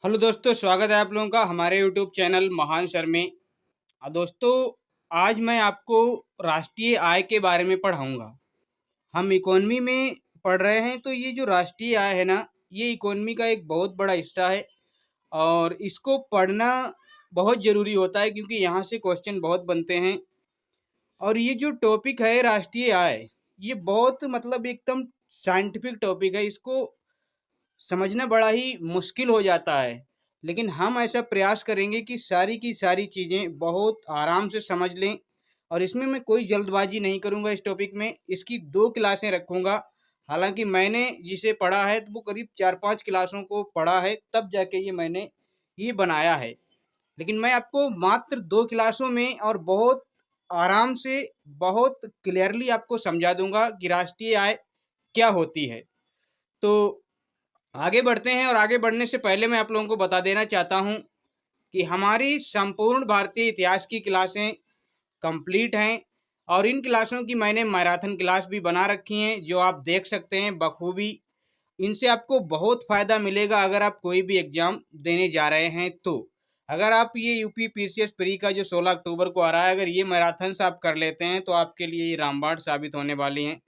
Hello दोस्तों, स्वागत है आप लोगों का हमारे यूट्यूब चैनल महान सर में। दोस्तों, आज मैं आपको राष्ट्रीय आय के बारे में पढ़ाऊंगा। हम इकोनॉमी में पढ़ रहे हैं, तो ये जो राष्ट्रीय आय है ना, ये इकोनॉमी का एक बहुत बड़ा हिस्सा है और इसको पढ़ना बहुत ज़रूरी होता है क्योंकि यहाँ से क्वेश्चन बहुत बनते हैं। और ये जो टॉपिक है राष्ट्रीय आय, ये बहुत एकदम साइंटिफिक टॉपिक है। इसको समझना बड़ा ही मुश्किल हो जाता है, लेकिन हम ऐसा प्रयास करेंगे कि सारी की सारी चीज़ें बहुत आराम से समझ लें। और इसमें मैं कोई जल्दबाजी नहीं करूंगा। इस टॉपिक में इसकी 2 क्लासें रखूंगा। हालांकि मैंने जिसे पढ़ा है तो वो करीब 4-5 क्लासों को पढ़ा है, तब जाके ये मैंने ये बनाया है। लेकिन मैं आपको मात्र 2 क्लासों में और बहुत आराम से, बहुत क्लियरली आपको समझा दूंगा कि राष्ट्रीय आय क्या होती है। तो आगे बढ़ते हैं, और आगे बढ़ने से पहले मैं आप लोगों को बता देना चाहता हूं कि हमारी संपूर्ण भारतीय इतिहास की क्लासें कंप्लीट हैं और इन क्लासों की मैंने मैराथन क्लास भी बना रखी हैं, जो आप देख सकते हैं बखूबी। इनसे आपको बहुत फ़ायदा मिलेगा अगर आप कोई भी एग्ज़ाम देने जा रहे हैं तो। अगर आप ये यूपी पीसीएस प्री का जो 16 अक्टूबर को आ रहा है, अगर ये मैराथन आप कर लेते हैं तो आपके लिए ये रामबाण साबित होने वाली हैं।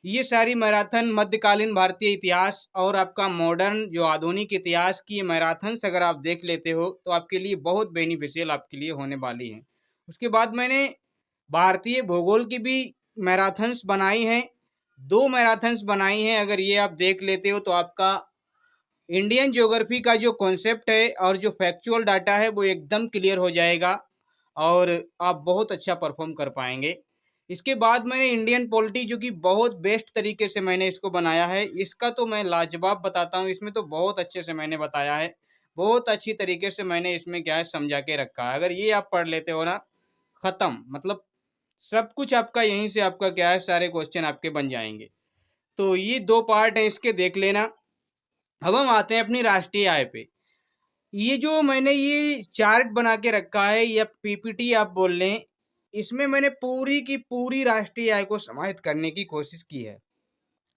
ये सारी मैराथन मध्यकालीन भारतीय इतिहास और आपका मॉडर्न जो आधुनिक इतिहास की मैराथन्स अगर आप देख लेते हो तो आपके लिए बहुत बेनिफिशियल आपके लिए होने वाली हैं। उसके बाद मैंने भारतीय भूगोल की भी मैराथन्स बनाई हैं, 2 मैराथन्स बनाई हैं। अगर ये आप देख लेते हो तो आपका इंडियन ज्योग्राफी का जो कॉन्सेप्ट है और जो फैक्चुअल डाटा है वो एकदम क्लियर हो जाएगा और आप बहुत अच्छा परफॉर्म कर पाएंगे। इसके बाद मैंने इंडियन पॉलिटी, जो कि बहुत बेस्ट तरीके से मैंने इसको बनाया है, इसका तो मैं लाजवाब बताता हूँ। इसमें तो बहुत अच्छे से मैंने बताया है, बहुत अच्छी तरीके से मैंने इसमें क्या है समझा के रखा है। अगर ये आप पढ़ लेते हो ना, ख़त्म, सब कुछ आपका यहीं से आपका क्या है, सारे क्वेश्चन आपके बन जाएंगे। तो ये 2 पार्ट हैं, इसके देख लेना। अब हम आते हैं अपनी राष्ट्रीय आय पे। ये जो मैंने ये चार्ट बना के रखा है या पीपीटी आप बोल लें, इसमें मैंने पूरी की पूरी राष्ट्रीय आय को समाहित करने की कोशिश की है।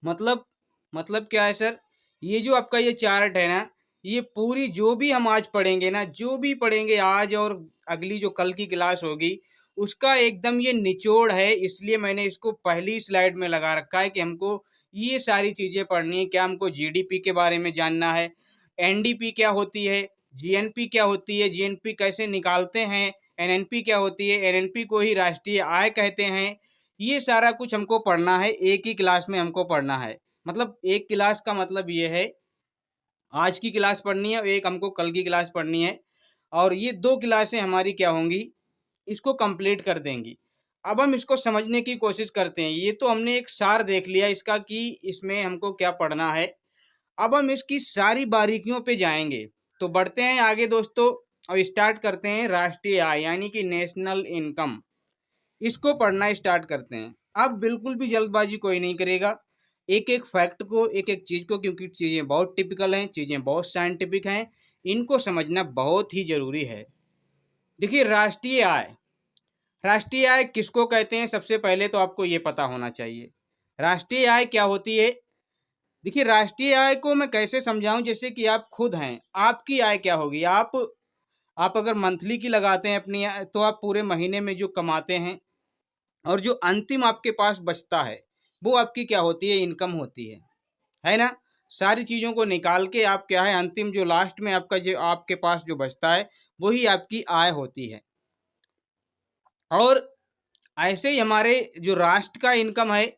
मतलब मतलब क्या है सर, ये जो आपका ये चार्ट है ना, ये पूरी जो भी हम आज पढ़ेंगे ना, जो भी पढ़ेंगे आज और अगली जो कल की क्लास होगी, उसका एकदम ये निचोड़ है। इसलिए मैंने इसको पहली स्लाइड में लगा रखा है कि हमको ये सारी चीज़ें पढ़नी है। क्या हमको जीडीपी के बारे में जानना है, एनडीपी क्या होती है, जीएनपी क्या होती है, जीएनपी कैसे निकालते हैं, एनएनपी क्या होती है, एनएनपी को ही राष्ट्रीय आय कहते हैं। ये सारा कुछ हमको पढ़ना है, एक ही क्लास में हमको पढ़ना है। एक क्लास का मतलब ये है, आज की क्लास पढ़नी है और एक हमको कल की क्लास पढ़नी है, और ये 2 क्लासें हमारी क्या होंगी, इसको कंप्लीट कर देंगी। अब हम इसको समझने की कोशिश करते हैं। ये तो हमने एक सार देख लिया इसका कि इसमें हमको क्या पढ़ना है। अब हम इसकी सारी बारीकियों पे जाएंगे। तो बढ़ते हैं आगे दोस्तों, अब स्टार्ट करते हैं राष्ट्रीय आय यानी कि नेशनल इनकम। इसको पढ़ना स्टार्ट करते हैं। अब बिल्कुल भी जल्दबाजी कोई नहीं करेगा, एक एक फैक्ट को, एक एक चीज़ को, क्योंकि चीज़ें बहुत टिपिकल हैं, चीज़ें बहुत साइंटिफिक हैं, इनको समझना बहुत ही ज़रूरी है। देखिए, राष्ट्रीय आय, राष्ट्रीय आय किसको कहते हैं, सबसे पहले तो आपको ये पता होना चाहिए राष्ट्रीय आय क्या होती है। देखिए, राष्ट्रीय आय को मैं कैसे समझाऊं, जैसे कि आप खुद हैं, आपकी आय क्या होगी। आप अगर मंथली की लगाते हैं अपनी आय, तो आप पूरे महीने में जो कमाते हैं और जो अंतिम आपके पास बचता है, वो आपकी क्या होती है, इनकम होती है ना। सारी चीज़ों को निकाल के आप क्या है, अंतिम जो लास्ट में आपका जो आपके पास जो बचता है, वही आपकी आय होती है। और ऐसे ही हमारे जो राष्ट्र का इनकम है,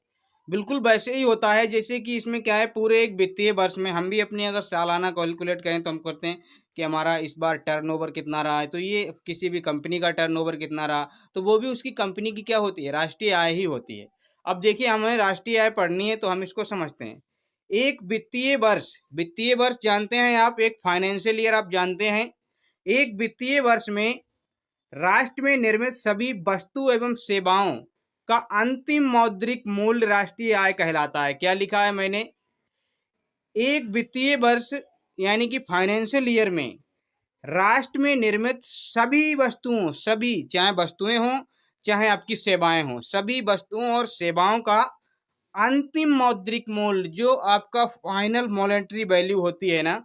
बिल्कुल वैसे ही होता है जैसे कि इसमें क्या है, पूरे एक वित्तीय वर्ष में हम भी अपनी अगर सालाना कैलकुलेट करें तो हम करते हैं कि हमारा इस बार टर्नओवर कितना रहा है, तो ये किसी भी कंपनी का टर्नओवर कितना रहा, तो वो भी उसकी कंपनी की क्या होती है, राष्ट्रीय आय ही होती है। अब देखिए, हमें राष्ट्रीय आय पढ़नी है तो हम इसको समझते हैं। एक वित्तीय वर्ष जानते हैं आप, एक फाइनेंशियल ईयर आप जानते हैं। एक वित्तीय वर्ष में राष्ट्र में निर्मित सभी वस्तु एवं सेवाओं का अंतिम मौद्रिक मूल्य राष्ट्रीय आय कहलाता है। क्या लिखा है मैंने, एक वित्तीय वर्ष यानी कि फाइनेंशियल ईयर में राष्ट्र में निर्मित सभी वस्तुओं, सभी चाहे वस्तुएं हों चाहे आपकी सेवाएं हों, सभी वस्तुओं और सेवाओं का अंतिम मौद्रिक मूल्य, जो आपका फाइनल मॉनेटरी वैल्यू होती है ना,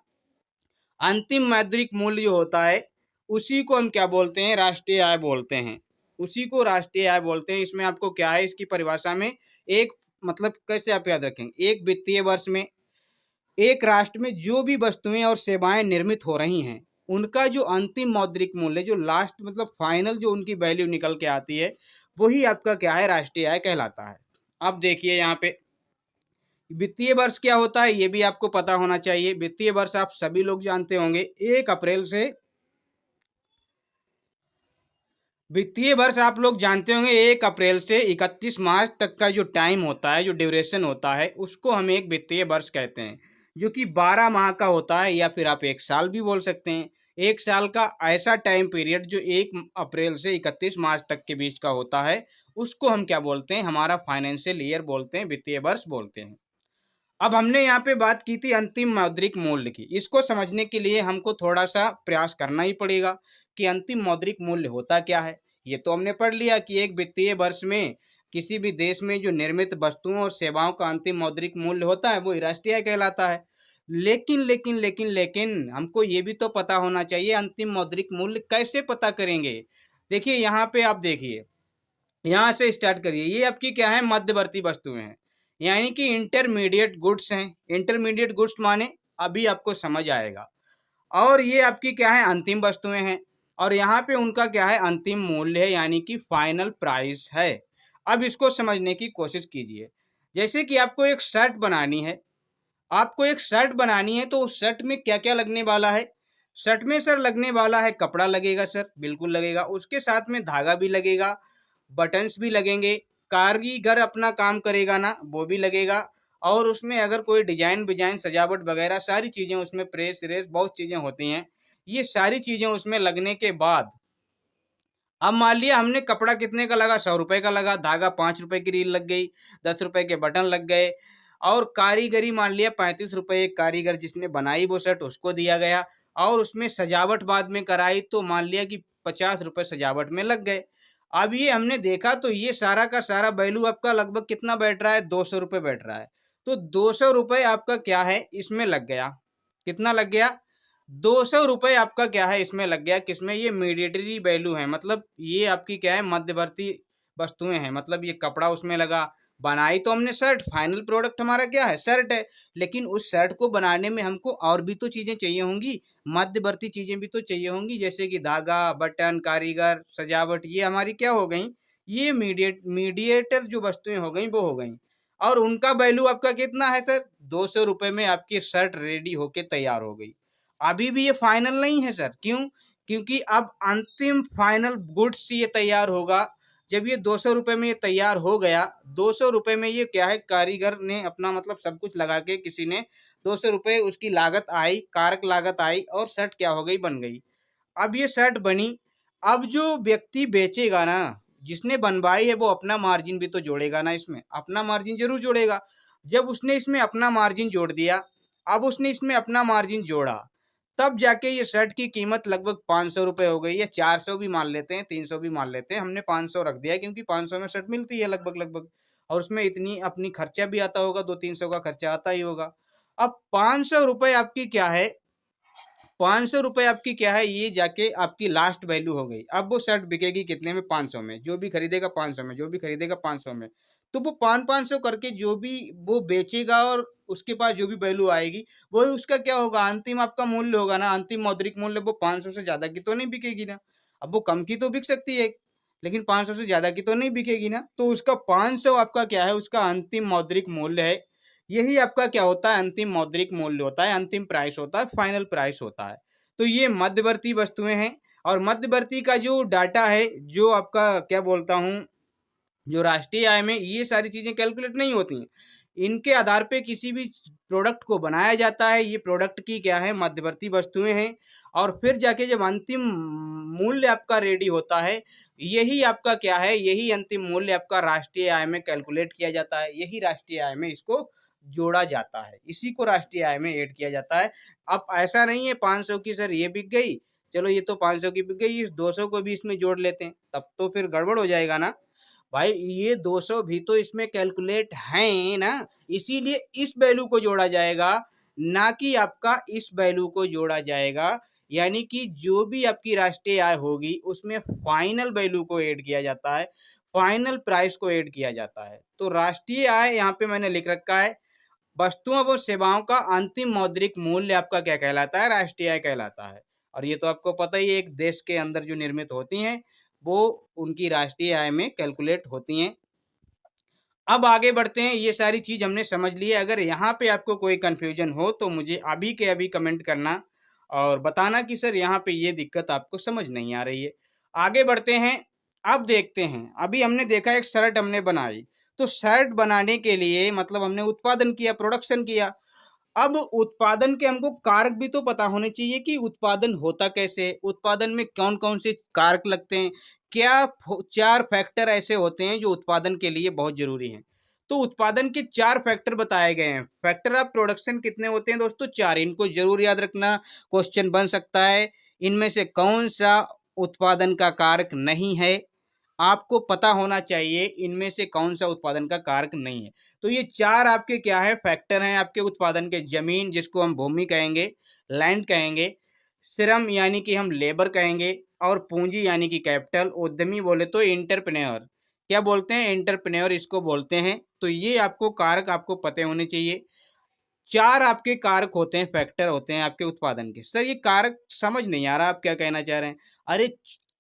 अंतिम मौद्रिक मूल्य जो होता है उसी को हम क्या बोलते हैं, राष्ट्रीय आय बोलते हैं। उसी को राष्ट्रीय आय बोलते हैं। इसमें आपको क्या है, इसकी परिभाषा में एक मतलब कैसे आप याद रखेंगे, एक वित्तीय वर्ष में एक राष्ट्र में जो भी वस्तुएं और सेवाएं निर्मित हो रही हैं उनका जो अंतिम मौद्रिक मूल्य, जो लास्ट मतलब फाइनल जो उनकी वैल्यू निकल के आती है, वही आपका क्या है, राष्ट्रीय आय कहलाता है। अब देखिए यहाँ पे वित्तीय वर्ष क्या होता है ये भी आपको पता होना चाहिए। वित्तीय वर्ष आप सभी लोग जानते होंगे, 1 अप्रैल से वित्तीय वर्ष आप लोग जानते होंगे 1 अप्रैल से 31 मार्च तक का जो टाइम होता है, जो ड्यूरेशन होता है, उसको हम एक वित्तीय वर्ष कहते हैं, जो कि 12 माह का होता है, या फिर आप 1 साल भी बोल सकते हैं। 1 साल का ऐसा टाइम पीरियड जो 1 अप्रैल से 31 मार्च तक के बीच का होता है, उसको हम क्या बोलते हैं, हमारा फाइनेंशियल ईयर बोलते हैं, वित्तीय वर्ष बोलते हैं। अब हमने यहाँ पे बात की थी अंतिम मौद्रिक मूल्य की। इसको समझने के लिए हमको थोड़ा सा प्रयास करना ही पड़ेगा कि अंतिम मौद्रिक मूल्य होता क्या है। ये तो हमने पढ़ लिया कि एक वित्तीय वर्ष में किसी भी देश में जो निर्मित वस्तुओं और सेवाओं का अंतिम मौद्रिक मूल्य होता है वो राष्ट्रीय आय कहलाता है। लेकिन हमको ये भी तो पता होना चाहिए अंतिम मौद्रिक मूल्य कैसे पता करेंगे। देखिए यहाँ पे आप देखिए, यहाँ से स्टार्ट करिए। ये आपकी क्या है, मध्यवर्ती वस्तुएं हैं, यानी कि इंटरमीडिएट गुड्स हैं। इंटरमीडिएट गुड्स माने अभी आपको समझ आएगा। और ये आपकी क्या है, अंतिम वस्तुएं हैं, और यहाँ पे उनका क्या है, अंतिम मूल्य है, यानी कि फाइनल प्राइस है। अब इसको समझने की कोशिश कीजिए। जैसे कि आपको एक शर्ट बनानी है, आपको एक शर्ट बनानी है, तो उस शर्ट में क्या क्या लगने वाला है। शर्ट में सर लगने वाला है, कपड़ा लगेगा सर, बिल्कुल लगेगा, उसके साथ में धागा भी लगेगा, बटन्स भी लगेंगे, कारीगर अपना काम करेगा ना, वो भी लगेगा, और उसमें अगर कोई डिजाइन विजाइन सजावट वगैरह सारी चीजें उसमें, प्रेस रेस बहुत चीजें होती हैं, ये सारी चीजें उसमें लगने के बाद अब मान लिया हमने कपड़ा कितने का लगा, 100 रुपए का लगा, धागा 5 रुपए की रील लग गई, 10 रुपए के बटन लग गए, और कारीगरी मान लिया 35 रुपए, एक कारीगर जिसने बनाई वो शर्ट उसको दिया गया, और उसमें सजावट बाद में कराई तो मान लिया कि 50 रुपए सजावट में लग गए। अब ये हमने देखा तो ये सारा का सारा वैल्यू आपका लगभग कितना बैठ रहा है, 200 रुपये बैठ रहा है। तो 200 रुपये आपका क्या है, इसमें लग गया। कितना लग गया, 200 रुपये आपका क्या है, इसमें लग गया। किसमें, ये मीडिएटरी वैल्यू है, मतलब ये आपकी क्या है, मध्यवर्ती वस्तुएं हैं। मतलब ये कपड़ा उसमें लगा, बनाई तो हमने शर्ट, फाइनल प्रोडक्ट हमारा क्या है, शर्ट है। लेकिन उस शर्ट को बनाने में हमको और भी तो चीजें चाहिए होंगी, मध्यवर्ती चीजें भी तो चाहिए होंगी, जैसे कि धागा, बटन, कारीगर, सजावट, ये हमारी क्या हो गई, ये मीडिएटर जो वस्तुएं हो गई वो हो गई। और उनका वैल्यू आपका कितना है सर, 200 रुपये में आपकी शर्ट रेडी होके तैयार हो गई। अभी भी ये फाइनल नहीं है सर, क्यों, क्योंकि अब अंतिम फाइनल गुड्स ये तैयार होगा जब ये 200 रुपये में ये तैयार हो गया। 200 रुपये में ये क्या है, कारीगर ने अपना मतलब सब कुछ लगा के किसी ने 200 रुपये उसकी लागत आई, कारक लागत आई, और शर्ट क्या हो गई, बन गई। अब ये शर्ट बनी, अब जो व्यक्ति बेचेगा ना, जिसने बनवाई है, वो अपना मार्जिन भी तो जोड़ेगा ना, इसमें अपना मार्जिन जरूर जोड़ेगा। जब उसने इसमें अपना मार्जिन जोड़ दिया, अब उसने इसमें अपना मार्जिन जोड़ा, तब जाके ये शर्ट की कीमत लगभग 500 रुपये हो गई, या 400 भी मान लेते हैं, 300 भी मान लेते हैं, हमने 500 रख दिया क्योंकि 500 में शर्ट मिलती है लगभग लगभग, और उसमें इतनी अपनी खर्चा भी आता होगा, 200-300 का खर्चा आता ही होगा। अब 500 रुपये आपकी क्या है, 500 रुपये आपकी क्या है, ये जाके आपकी लास्ट वैल्यू हो गई। अब वो शर्ट बिकेगी कितने में, 500 में, जो भी खरीदेगा 500 में, जो भी खरीदेगा 500 में। तो वो 500 करके जो भी वो बेचेगा, और उसके पास जो भी वैल्यू आएगी वही उसका क्या होगा, अंतिम आपका मूल्य होगा ना, अंतिम मौद्रिक मूल्य। वो 500 से ज्यादा की तो नहीं बिकेगी ना, अब वो कम की तो बिक सकती है, लेकिन 500 से ज्यादा की तो नहीं बिकेगी ना। तो उसका 500 आपका क्या है, उसका अंतिम मौद्रिक मूल्य है। यही आपका क्या होता है, अंतिम मौद्रिक मूल्य होता है, अंतिम प्राइस होता है, फाइनल प्राइस होता है। तो ये मध्यवर्ती वस्तुएं हैं, और मध्यवर्ती का जो डाटा है, जो आपका क्या बोलता हूँ, जो राष्ट्रीय आय में ये सारी चीजें कैलकुलेट नहीं होती हैं। इनके आधार पे किसी भी प्रोडक्ट को बनाया जाता है। ये प्रोडक्ट की क्या है, मध्यवर्ती वस्तुएं हैं, और फिर जाके जब अंतिम मूल्य आपका रेडी होता है, यही आपका क्या है, यही अंतिम मूल्य आपका राष्ट्रीय आय में कैलकुलेट किया जाता है, यही राष्ट्रीय आय में इसको जोड़ा जाता है, इसी को राष्ट्रीय आय में ऐड किया जाता है। अब ऐसा नहीं है 500 की सर ये बिक गई, चलो ये तो 500 की बिक गई, इस 200 को भी इसमें जोड़ लेते हैं, तब तो फिर गड़बड़ हो जाएगा ना भाई। ये 200 भी तो इसमें कैलकुलेट हैं ना, इसीलिए इस वैल्यू को जोड़ा जाएगा ना कि आपका इस वैल्यू को जोड़ा जाएगा। यानी कि जो भी आपकी राष्ट्रीय आय होगी उसमें फाइनल वैल्यू को ऐड किया जाता है, फाइनल प्राइस को ऐड किया जाता है। तो राष्ट्रीय आय यहाँ पे मैंने लिख रखा है, वस्तुओं व सेवाओं का अंतिम मौद्रिक मूल्य आपका क्या कहलाता है, राष्ट्रीय आय कहलाता है। और ये तो आपको पता ही है, एक देश के अंदर जो निर्मित होती हैं वो उनकी राष्ट्रीय आय में कैलकुलेट होती हैं। अब आगे बढ़ते हैं, ये सारी चीज हमने समझ ली है। अगर यहाँ पे आपको कोई कंफ्यूजन हो तो मुझे अभी के अभी कमेंट करना और बताना कि सर यहाँ पे ये दिक्कत आपको समझ नहीं आ रही है। आगे बढ़ते हैं, अब देखते हैं। अभी हमने देखा एक शर्ट हमने बनाई, तो शर्ट बनाने के लिए मतलब हमने उत्पादन किया, प्रोडक्शन किया। अब उत्पादन के हमको कारक भी तो पता होने चाहिए कि उत्पादन होता कैसे, उत्पादन में कौन कौन से कारक लगते हैं, क्या 4 फैक्टर ऐसे होते हैं जो उत्पादन के लिए बहुत जरूरी हैं। तो उत्पादन के 4 फैक्टर बताए गए हैं। फैक्टर ऑफ प्रोडक्शन कितने होते हैं दोस्तों, 4। इनको जरूर याद रखना, क्वेश्चन बन सकता है। इनमें से कौन सा उत्पादन का कारक नहीं है, आपको पता होना चाहिए इनमें से कौन सा उत्पादन का कारक नहीं है। तो ये 4 आपके क्या है, फैक्टर हैं आपके उत्पादन के। जमीन, जिसको हम भूमि कहेंगे, लैंड कहेंगे, श्रम यानी कि हम लेबर कहेंगे, और पूंजी यानी कि कैपिटल। उद्यमी बोले तो एंटरप्रेन्योर, क्या बोलते हैं, एंटरप्रेन्योर इसको बोलते हैं। तो ये आपको कारक आपको पते होने चाहिए। 4 आपके कारक होते हैं, फैक्टर होते हैं आपके उत्पादन के। सर ये कारक समझ नहीं आ रहा, आप क्या कहना चाह रहे हैं। अरे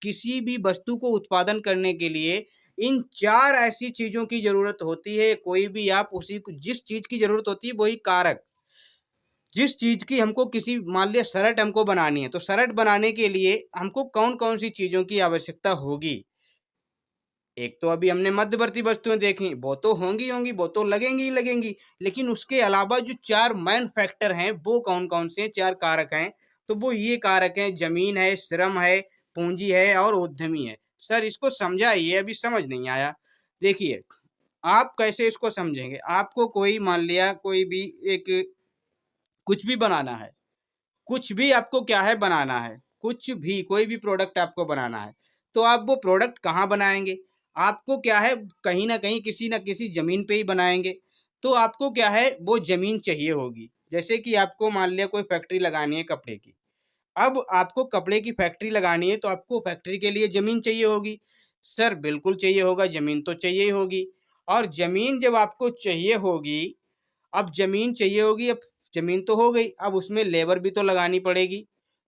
किसी भी वस्तु को उत्पादन करने के लिए इन 4 ऐसी चीजों की जरूरत होती है। कोई भी आप उसी को, जिस चीज की जरूरत होती है वही कारक, जिस चीज की हमको, किसी मान लिया शर्ट हमको बनानी है, तो शर्ट बनाने के लिए हमको कौन कौन सी चीजों की आवश्यकता होगी। एक तो अभी हमने मध्यवर्ती वस्तुएं देखी, वो तो होंगी होंगी, वो तो लगेंगी ही लगेंगी, लेकिन उसके अलावा जो 4 मेन फैक्टर हैं वो कौन कौन से 4 कारक हैं, तो वो ये कारक हैं, जमीन है, श्रम है, पूंजी है और उद्यमी है। सर इसको समझाइए, अभी समझ नहीं आया। देखिए आप कैसे इसको समझेंगे। आपको कोई मान लिया कोई भी एक कुछ भी बनाना है, कुछ भी आपको क्या है बनाना है, कुछ भी कोई भी प्रोडक्ट आपको बनाना है, तो आप वो प्रोडक्ट कहाँ बनाएंगे, आपको क्या है कहीं ना कहीं किसी ना किसी जमीन पे ही बनाएंगे। तो आपको क्या है वो जमीन चाहिए होगी। जैसे कि आपको मान लिया कोई फैक्ट्री लगानी है कपड़े की, अब आपको कपड़े की फैक्ट्री लगानी है तो आपको फैक्ट्री के लिए जमीन चाहिए होगी। सर बिल्कुल चाहिए होगा, जमीन तो चाहिए ही होगी। और जमीन जब आपको चाहिए होगी, अब जमीन चाहिए होगी, अब जमीन तो हो गई, अब उसमें लेबर भी तो लगानी पड़ेगी,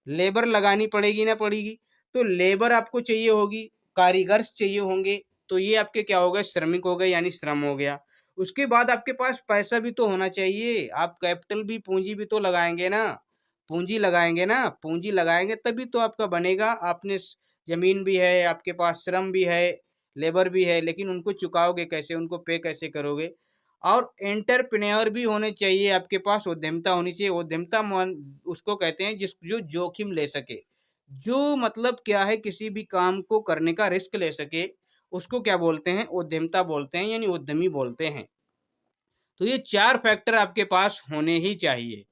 लेबर लगानी पड़ेगी ना पड़ेगी। तो लेबर आपको चाहिए होगी, कारीगर्स चाहिए होंगे, तो ये आपके क्या हो गए, श्रमिक हो गए, यानी श्रम हो गया। उसके बाद आपके पास पैसा भी तो होना चाहिए, आप कैपिटल भी, पूंजी भी तो लगाएंगे ना, पूंजी लगाएंगे ना, पूंजी लगाएंगे तभी तो आपका बनेगा। आपने जमीन भी है, आपके पास श्रम भी है, लेबर भी है, लेकिन उनको चुकाओगे कैसे, उनको पे कैसे करोगे। और एंटरप्रेन्योर भी होने चाहिए आपके पास, उद्यमिता होनी चाहिए। उद्यमिता उसको कहते हैं जिस जो जोखिम ले सके, जो मतलब क्या है किसी भी काम को करने का रिस्क ले सके, उसको क्या बोलते हैं, उद्यमिता बोलते हैं, यानी उद्यमी बोलते हैं। तो ये 4 फैक्टर आपके पास होने ही चाहिए।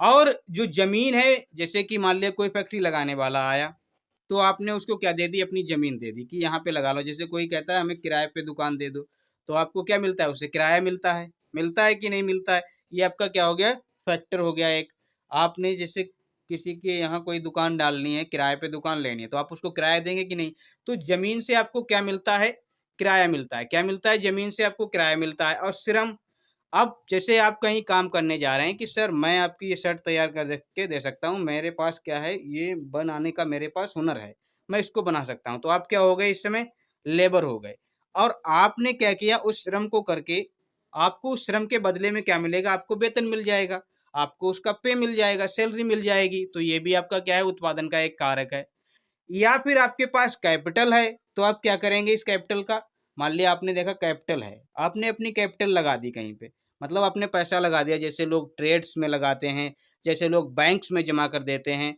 और जो जमीन है, जैसे कि मान लिया कोई फैक्ट्री लगाने वाला आया, तो आपने उसको क्या दे दी, अपनी जमीन दे दी कि यहाँ पे लगा लो। जैसे कोई कहता है हमें किराए पे दुकान दे दो, तो आपको क्या मिलता है, उसे किराया मिलता है, मिलता है कि नहीं मिलता है। ये आपका क्या हो गया, फैक्टर हो गया एक। आपने जैसे किसी के यहाँ कोई दुकान डालनी है, किराए पे दुकान लेनी है, तो आप उसको किराया देंगे कि नहीं। तो जमीन से आपको क्या मिलता है, किराया मिलता है। क्या मिलता है, जमीन से आपको किराया मिलता है। और श्रम, अब जैसे आप कहीं काम करने जा रहे हैं कि सर मैं आपकी ये शर्ट तैयार कर के दे सकता हूँ, मेरे पास क्या है, ये बनाने का मेरे पास हुनर है, मैं इसको बना सकता हूँ। तो आप क्या हो गए, इस समय लेबर हो गए। और आपने क्या किया, उस श्रम को करके आपको उस श्रम के बदले में क्या मिलेगा, आपको वेतन मिल जाएगा, आपको उसका पे मिल जाएगा, सैलरी मिल जाएगी। तो ये भी आपका क्या है, उत्पादन का एक कारक है। या फिर आपके पास कैपिटल है, तो आप क्या करेंगे इस कैपिटल का, मान लिया आपने देखा कैपिटल है, आपने अपनी कैपिटल लगा दी कहीं पे, मतलब आपने पैसा लगा दिया। जैसे लोग ट्रेड्स में लगाते हैं, जैसे लोग बैंक्स में जमा कर देते हैं,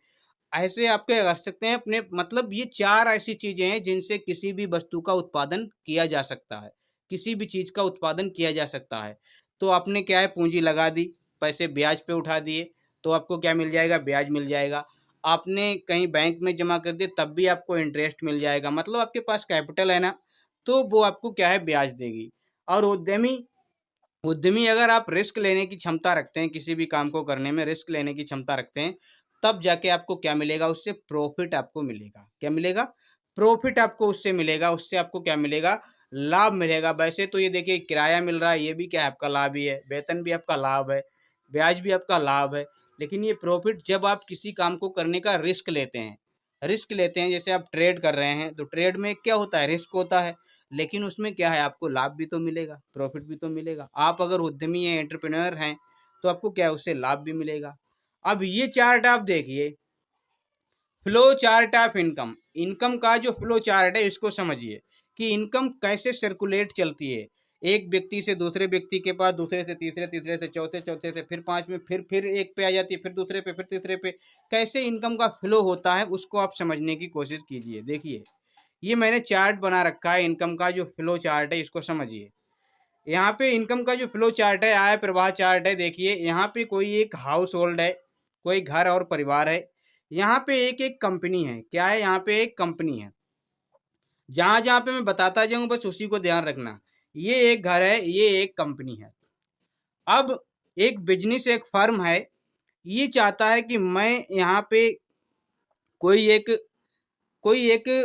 ऐसे आपके लगा सकते हैं अपने। मतलब ये 4 ऐसी चीजें हैं जिनसे किसी भी वस्तु का उत्पादन किया जा सकता है, किसी भी चीज का उत्पादन किया जा सकता है। तो आपने क्या है, पूंजी लगा दी, पैसे ब्याज पे उठा दिए, तो आपको क्या मिल जाएगा, ब्याज मिल जाएगा। आपने कहीं बैंक में जमा कर दिए, तब भी आपको इंटरेस्ट मिल जाएगा। मतलब आपके पास कैपिटल है ना, तो वो आपको क्या है, ब्याज देगी। और उद्यमी, उद्यमी अगर आप रिस्क लेने की क्षमता रखते हैं, किसी भी काम को करने में रिस्क लेने की क्षमता रखते हैं, तब जाके आपको क्या मिलेगा, उससे प्रॉफिट आपको मिलेगा। क्या मिलेगा? प्रॉफिट आपको उससे मिलेगा। उससे आपको क्या मिलेगा? लाभ मिलेगा। वैसे तो ये देखिए किराया मिल रहा है, ये भी क्या है, आपका लाभ ही है। वेतन भी आपका लाभ है, ब्याज भी आपका लाभ है। लेकिन ये प्रॉफिट जब आप किसी काम को करने का रिस्क लेते हैं, जैसे आप ट्रेड कर रहे हैं, तो ट्रेड में क्या होता है, रिस्क होता है। लेकिन उसमें क्या है, आपको लाभ भी तो मिलेगा, प्रॉफिट भी तो मिलेगा। आप अगर उद्यमी हैं, एंटरप्रेन्योर हैं, तो आपको क्या है, उससे लाभ भी मिलेगा। अब ये चार्ट आप देखिए, flow chart of income. Income का जो फ्लो चार्ट है, इसको समझिए कि इनकम कैसे सर्कुलेट चलती है, एक व्यक्ति से दूसरे व्यक्ति के पास, दूसरे से तीसरे, तीसरे से चौथे, चौथे से फिर पांचवें, फिर एक पे आ जाती है, फिर दूसरे पे, फिर तीसरे पे। कैसे इनकम का फ्लो होता है, उसको आप समझने की कोशिश कीजिए। देखिए, ये मैंने चार्ट बना रखा है इनकम का, जो फ्लो चार्ट है इसको समझिए। यहाँ पे इनकम का जो फ्लो चार्ट है, आय प्रवाह चार्ट है। देखिए, यहाँ पे कोई एक हाउस होल्ड है, कोई घर और परिवार है। यहाँ पे एक एक कंपनी है। क्या है? यहाँ पे एक कंपनी है। जहाँ जहाँ पे मैं बताता जाऊँ, बस उसी को ध्यान रखना। ये एक घर है, ये एक कंपनी है। अब एक बिजनेस, एक फर्म है, ये चाहता है कि मैं यहाँ पे कोई एक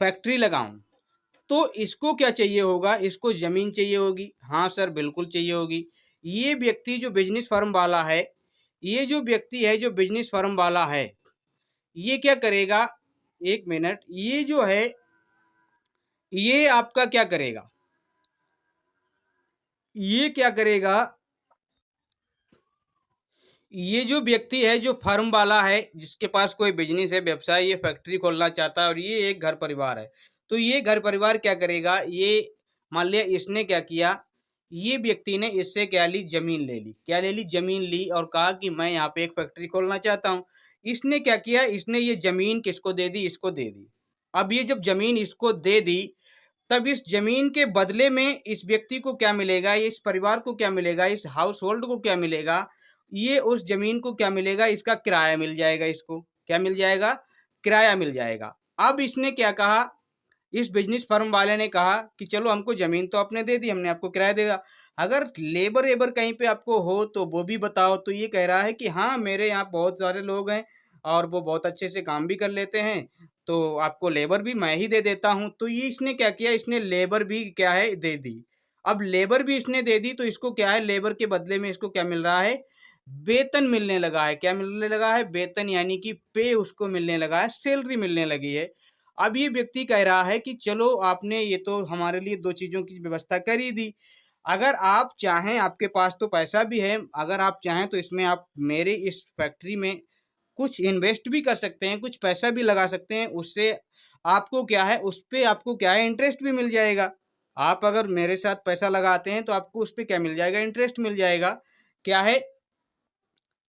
फैक्ट्री लगाऊं। तो इसको क्या चाहिए होगा, इसको ज़मीन चाहिए होगी। हाँ सर, बिल्कुल चाहिए होगी। ये व्यक्ति जो बिजनेस फर्म वाला है, ये जो व्यक्ति है जो बिजनेस फर्म वाला है, ये क्या करेगा, एक मिनट, ये जो है, ये आपका क्या करेगा, ये क्या करेगा, ये जो व्यक्ति है जो फर्म वाला है, जिसके पास कोई बिजनेस है, व्यवसाय, ये फैक्ट्री खोलना चाहता है, और ये एक घर परिवार है। तो ये घर परिवार क्या करेगा, ये मान लिया इसने क्या किया, ये व्यक्ति ने इससे क्या ली, जमीन ले ली। क्या ले ली? जमीन ली, और कहा कि मैं यहाँ पे एक फैक्ट्री खोलना चाहता हूँ। इसने क्या किया, इसने ये जमीन किसको दे दी, इसको दे दी। अब ये जब जमीन इसको दे दी, तब इस जमीन के बदले में इस व्यक्ति को क्या मिलेगा, इस परिवार को क्या मिलेगा, इस हाउस होल्ड को क्या मिलेगा, ये उस जमीन को क्या मिलेगा, इसका किराया मिल जाएगा। इसको क्या मिल जाएगा? किराया मिल जाएगा। अब इसने क्या कहा, इस बिजनेस फर्म वाले ने कहा कि चलो, हमको जमीन तो आपने दे दी, हमने आपको किराया देगा, अगर लेबर एबर कहीं पे आपको हो तो वो भी बताओ। तो ये कह रहा है कि हाँ, मेरे यहाँ बहुत सारे लोग हैं और वो बहुत अच्छे से काम भी कर लेते हैं, तो आपको लेबर भी मैं ही दे देता हूँ। तो ये इसने क्या किया, इसने लेबर भी क्या है, दे दी। अब लेबर भी इसने दे दी, तो इसको क्या है, लेबर के बदले में इसको क्या मिल रहा है, वेतन मिलने लगा है। क्या मिलने लगा है? वेतन, यानी कि पे उसको मिलने लगा है, सैलरी मिलने लगी है। अब ये व्यक्ति कह रहा है कि चलो, आपने ये तो हमारे लिए दो चीज़ों की व्यवस्था कर ही दी, अगर आप चाहें, आपके पास तो पैसा भी है, अगर आप चाहें तो इसमें आप मेरे इस फैक्ट्री में कुछ इन्वेस्ट भी कर सकते हैं, कुछ पैसा भी लगा सकते हैं। उससे आपको क्या है, उस पे आपको क्या है, इंटरेस्ट भी मिल जाएगा। आप अगर मेरे साथ पैसा लगाते हैं तो आपको उस पे क्या मिल जाएगा, इंटरेस्ट मिल जाएगा। क्या है,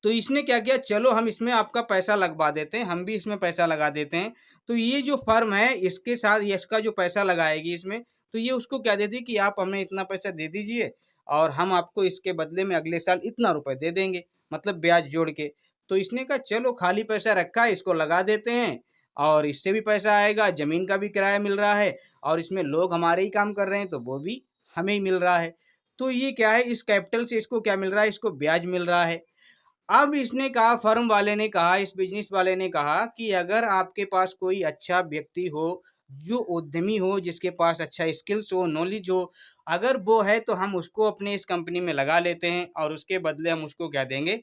तो इसने क्या किया, चलो हम इसमें आपका पैसा लगवा देते हैं, हम भी इसमें पैसा लगा देते हैं। तो ये जो फर्म है, इसके साथ इसका जो पैसा लगाएगी इसमें, तो ये उसको क्या दे दी कि आप हमें इतना पैसा दे दीजिए, और हम आपको इसके बदले में अगले साल इतना रुपए दे देंगे, मतलब ब्याज जोड़ के। तो इसने कहा चलो, खाली पैसा रखा है, इसको लगा देते हैं, और इससे भी पैसा आएगा, ज़मीन का भी किराया मिल रहा है, और इसमें लोग हमारे ही काम कर रहे हैं, तो वो भी हमें ही मिल रहा है। तो ये क्या है, इस कैपिटल से इसको क्या मिल रहा है, इसको ब्याज मिल रहा है। अब इसने कहा, फर्म वाले ने कहा, इस बिजनेस वाले ने कहा कि अगर आपके पास कोई अच्छा व्यक्ति हो, जो उद्यमी हो, जिसके पास अच्छा स्किल्स हो, नॉलेज हो, अगर वो है तो हम उसको अपने इस कंपनी में लगा लेते हैं, और उसके बदले हम उसको क्या देंगे,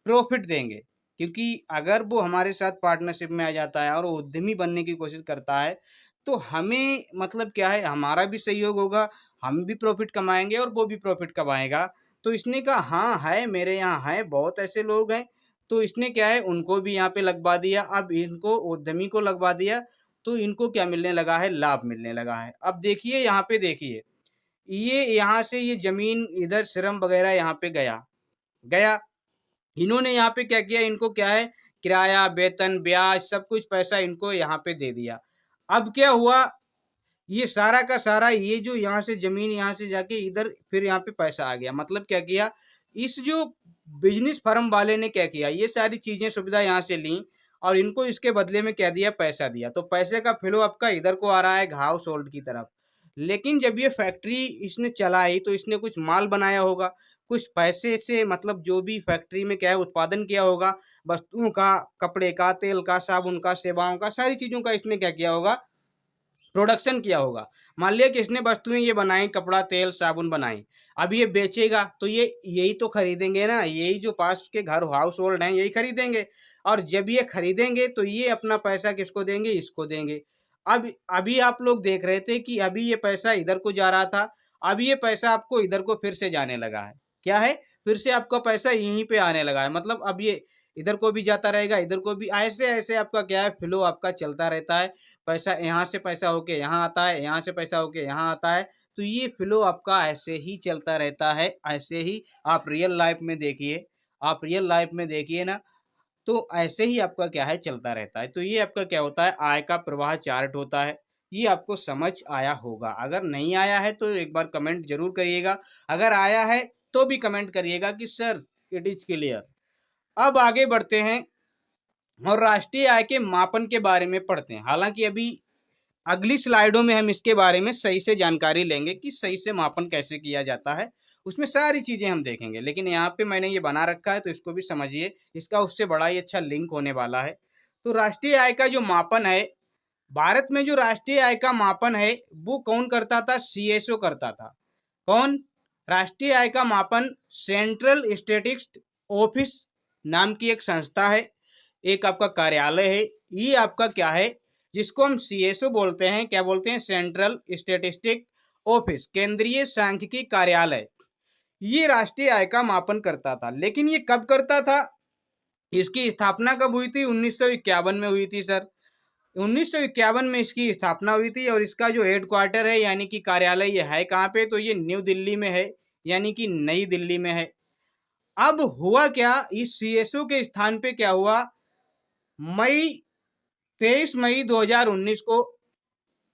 प्रॉफिट देंगे। क्योंकि अगर वो हमारे साथ पार्टनरशिप में आ जाता है और वो उद्यमी बनने की कोशिश करता है, तो हमें मतलब क्या है, हमारा भी सहयोग होगा, हम भी प्रॉफिट कमाएंगे और वो भी प्रॉफिट कमाएगा। तो इसने कहा हाँ है, मेरे यहाँ है, बहुत ऐसे लोग हैं। तो इसने क्या है, उनको भी यहाँ पे लगवा दिया। अब इनको, उद्यमी को लगवा दिया, तो इनको क्या मिलने लगा है, लाभ मिलने लगा है। अब देखिए, यहाँ पे देखिए, ये यहाँ से ये जमीन इधर श्रम वगैरह यहाँ पे गया गया, इन्होंने यहाँ पे क्या किया, इनको क्या है, किराया, वेतन, ब्याज, सब कुछ पैसा इनको यहाँ पे दे दिया। अब क्या हुआ, ये सारा का सारा, ये जो यहाँ से जमीन यहाँ से जाके इधर फिर यहाँ पे पैसा आ गया। मतलब क्या किया, इस जो बिजनेस फर्म वाले ने क्या किया, ये सारी चीजें, सुविधा यहाँ से ली, और इनको इसके बदले में क्या दिया, पैसा दिया। तो पैसे का फ्लो आपका इधर को आ रहा है, हाउस होल्ड की तरफ। लेकिन जब ये फैक्ट्री इसने चलाई तो इसने कुछ माल बनाया होगा, कुछ पैसे से मतलब जो भी फैक्ट्री में क्या है उत्पादन किया होगा, वस्तुओं का, कपड़े का, तेल का, साबुन का, सेवाओं का, सारी चीज़ों का इसने क्या किया होगा, प्रोडक्शन किया होगा। मान लिया कि इसने वस्तुएं ये बनाई, कपड़ा, तेल, साबुन बनाई, अब ये बेचेगा तो ये यही तो खरीदेंगे ना, यही जो पास के घर हाउस होल्ड हैं यही खरीदेंगे। और जब ये खरीदेंगे तो ये अपना पैसा किसको देंगे, इसको देंगे। अब अभी आप लोग देख रहे थे कि अभी ये पैसा इधर को जा रहा था, अब ये पैसा आपको इधर को फिर से जाने लगा है। क्या है, फिर से आपका पैसा यहीं पे आने लगा है, मतलब अब ये इधर को भी जाता रहेगा, इधर को भी, ऐसे ऐसे आपका क्या है, फ्लो आपका चलता रहता है। पैसा यहाँ से पैसा होके यहाँ आता है, यहाँ से पैसा होके यहाँ आता है, तो ये फ्लो आपका ऐसे ही चलता रहता है। ऐसे ही आप रियल लाइफ में देखिए, आप रियल लाइफ में देखिए ना, तो ऐसे ही आपका क्या है चलता रहता है। तो ये आपका क्या होता है, आय का प्रवाह चार्ट होता है। ये आपको समझ आया होगा, अगर नहीं आया है तो एक बार कमेंट जरूर करिएगा, अगर आया है तो भी कमेंट करिएगा कि सर इट इज क्लियर। अब आगे बढ़ते हैं और राष्ट्रीय आय के मापन के बारे में पढ़ते हैं। हालांकि अभी अगली स्लाइडों में हम इसके बारे में सही से जानकारी लेंगे कि सही से मापन कैसे किया जाता है, उसमें सारी चीज़ें हम देखेंगे। लेकिन यहाँ पे मैंने ये बना रखा है तो इसको भी समझिए, इसका उससे बड़ा ही अच्छा लिंक होने वाला है। तो राष्ट्रीय आय का जो मापन है, भारत में जो राष्ट्रीय आय का मापन है वो कौन करता था, सीएसओ करता था। कौन, राष्ट्रीय आय का मापन सेंट्रल स्टैटिस्टिक्स ऑफिस नाम की एक संस्था है, एक आपका कार्यालय है। ये आपका क्या है, जिसको हम सीएसओ बोलते हैं, क्या बोलते हैं, सेंट्रल स्टैटिस्टिक्स ऑफिस, केंद्रीय सांख्यिकी कार्यालय। ये राष्ट्रीय आय का मापन करता था। लेकिन ये कब करता था, इसकी स्थापना कब हुई थी, 1951 में हुई थी सर। 1951 में इसकी स्थापना हुई थी और इसका जो हेडक्वार्टर है यानी कि कार्यालय ये है कहाँ पे, तो ये न्यू दिल्ली में है, यानी कि नई दिल्ली में है। अब हुआ क्या, इस सीएसओ के स्थान पे क्या हुआ, 23 मई 2019 को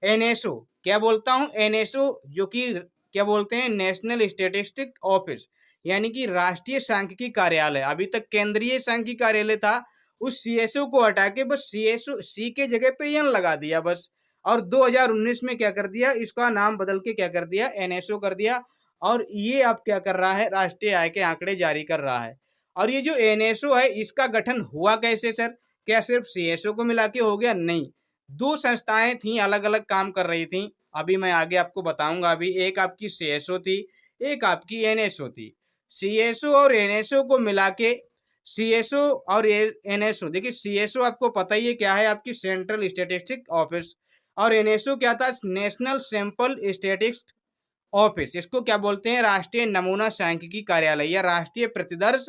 एनएसओ, क्या बोलता हूँ, एनएसओ, जो कि क्या बोलते हैं, नेशनल स्टैटिस्टिक्स ऑफिस, यानी कि राष्ट्रीय सांख्यिकी कार्यालय, अभी तक केंद्रीय सांख्यिकी कार्यालय था, उस सीएसओ को हटा के बस सीएसओ सी के जगह पे एन लगा दिया बस। और 2019 में क्या कर दिया, इसका नाम बदल के क्या कर दिया, एनएसओ कर दिया। और ये अब क्या कर रहा है, राष्ट्रीय आय के आंकड़े जारी कर रहा है। और ये जो एनएसओ है इसका गठन हुआ कैसे सर, क्या सिर्फ सीएसओ को मिला के हो गया, नहीं, दो संस्थाएं थी, अलग अलग काम कर रही थी। अभी मैं आगे आपको बताऊंगा। अभी एक आपकी सीएसओ थी, एक आपकी एनएसओ थी। सीएसओ और एनएसओ को मिला के, सीएसओ और एनएसओ, देखिए सीएसओ आपको पता ही है क्या है, आपकी सेंट्रल स्टैटिस्टिक्स ऑफिस, और एनएसओ क्या था, नेशनल सैंपल स्टैटिस्टिक्स ऑफिस। इसको क्या बोलते हैं, राष्ट्रीय नमूना सांख्यिकी कार्यालय या राष्ट्रीय प्रतिदर्श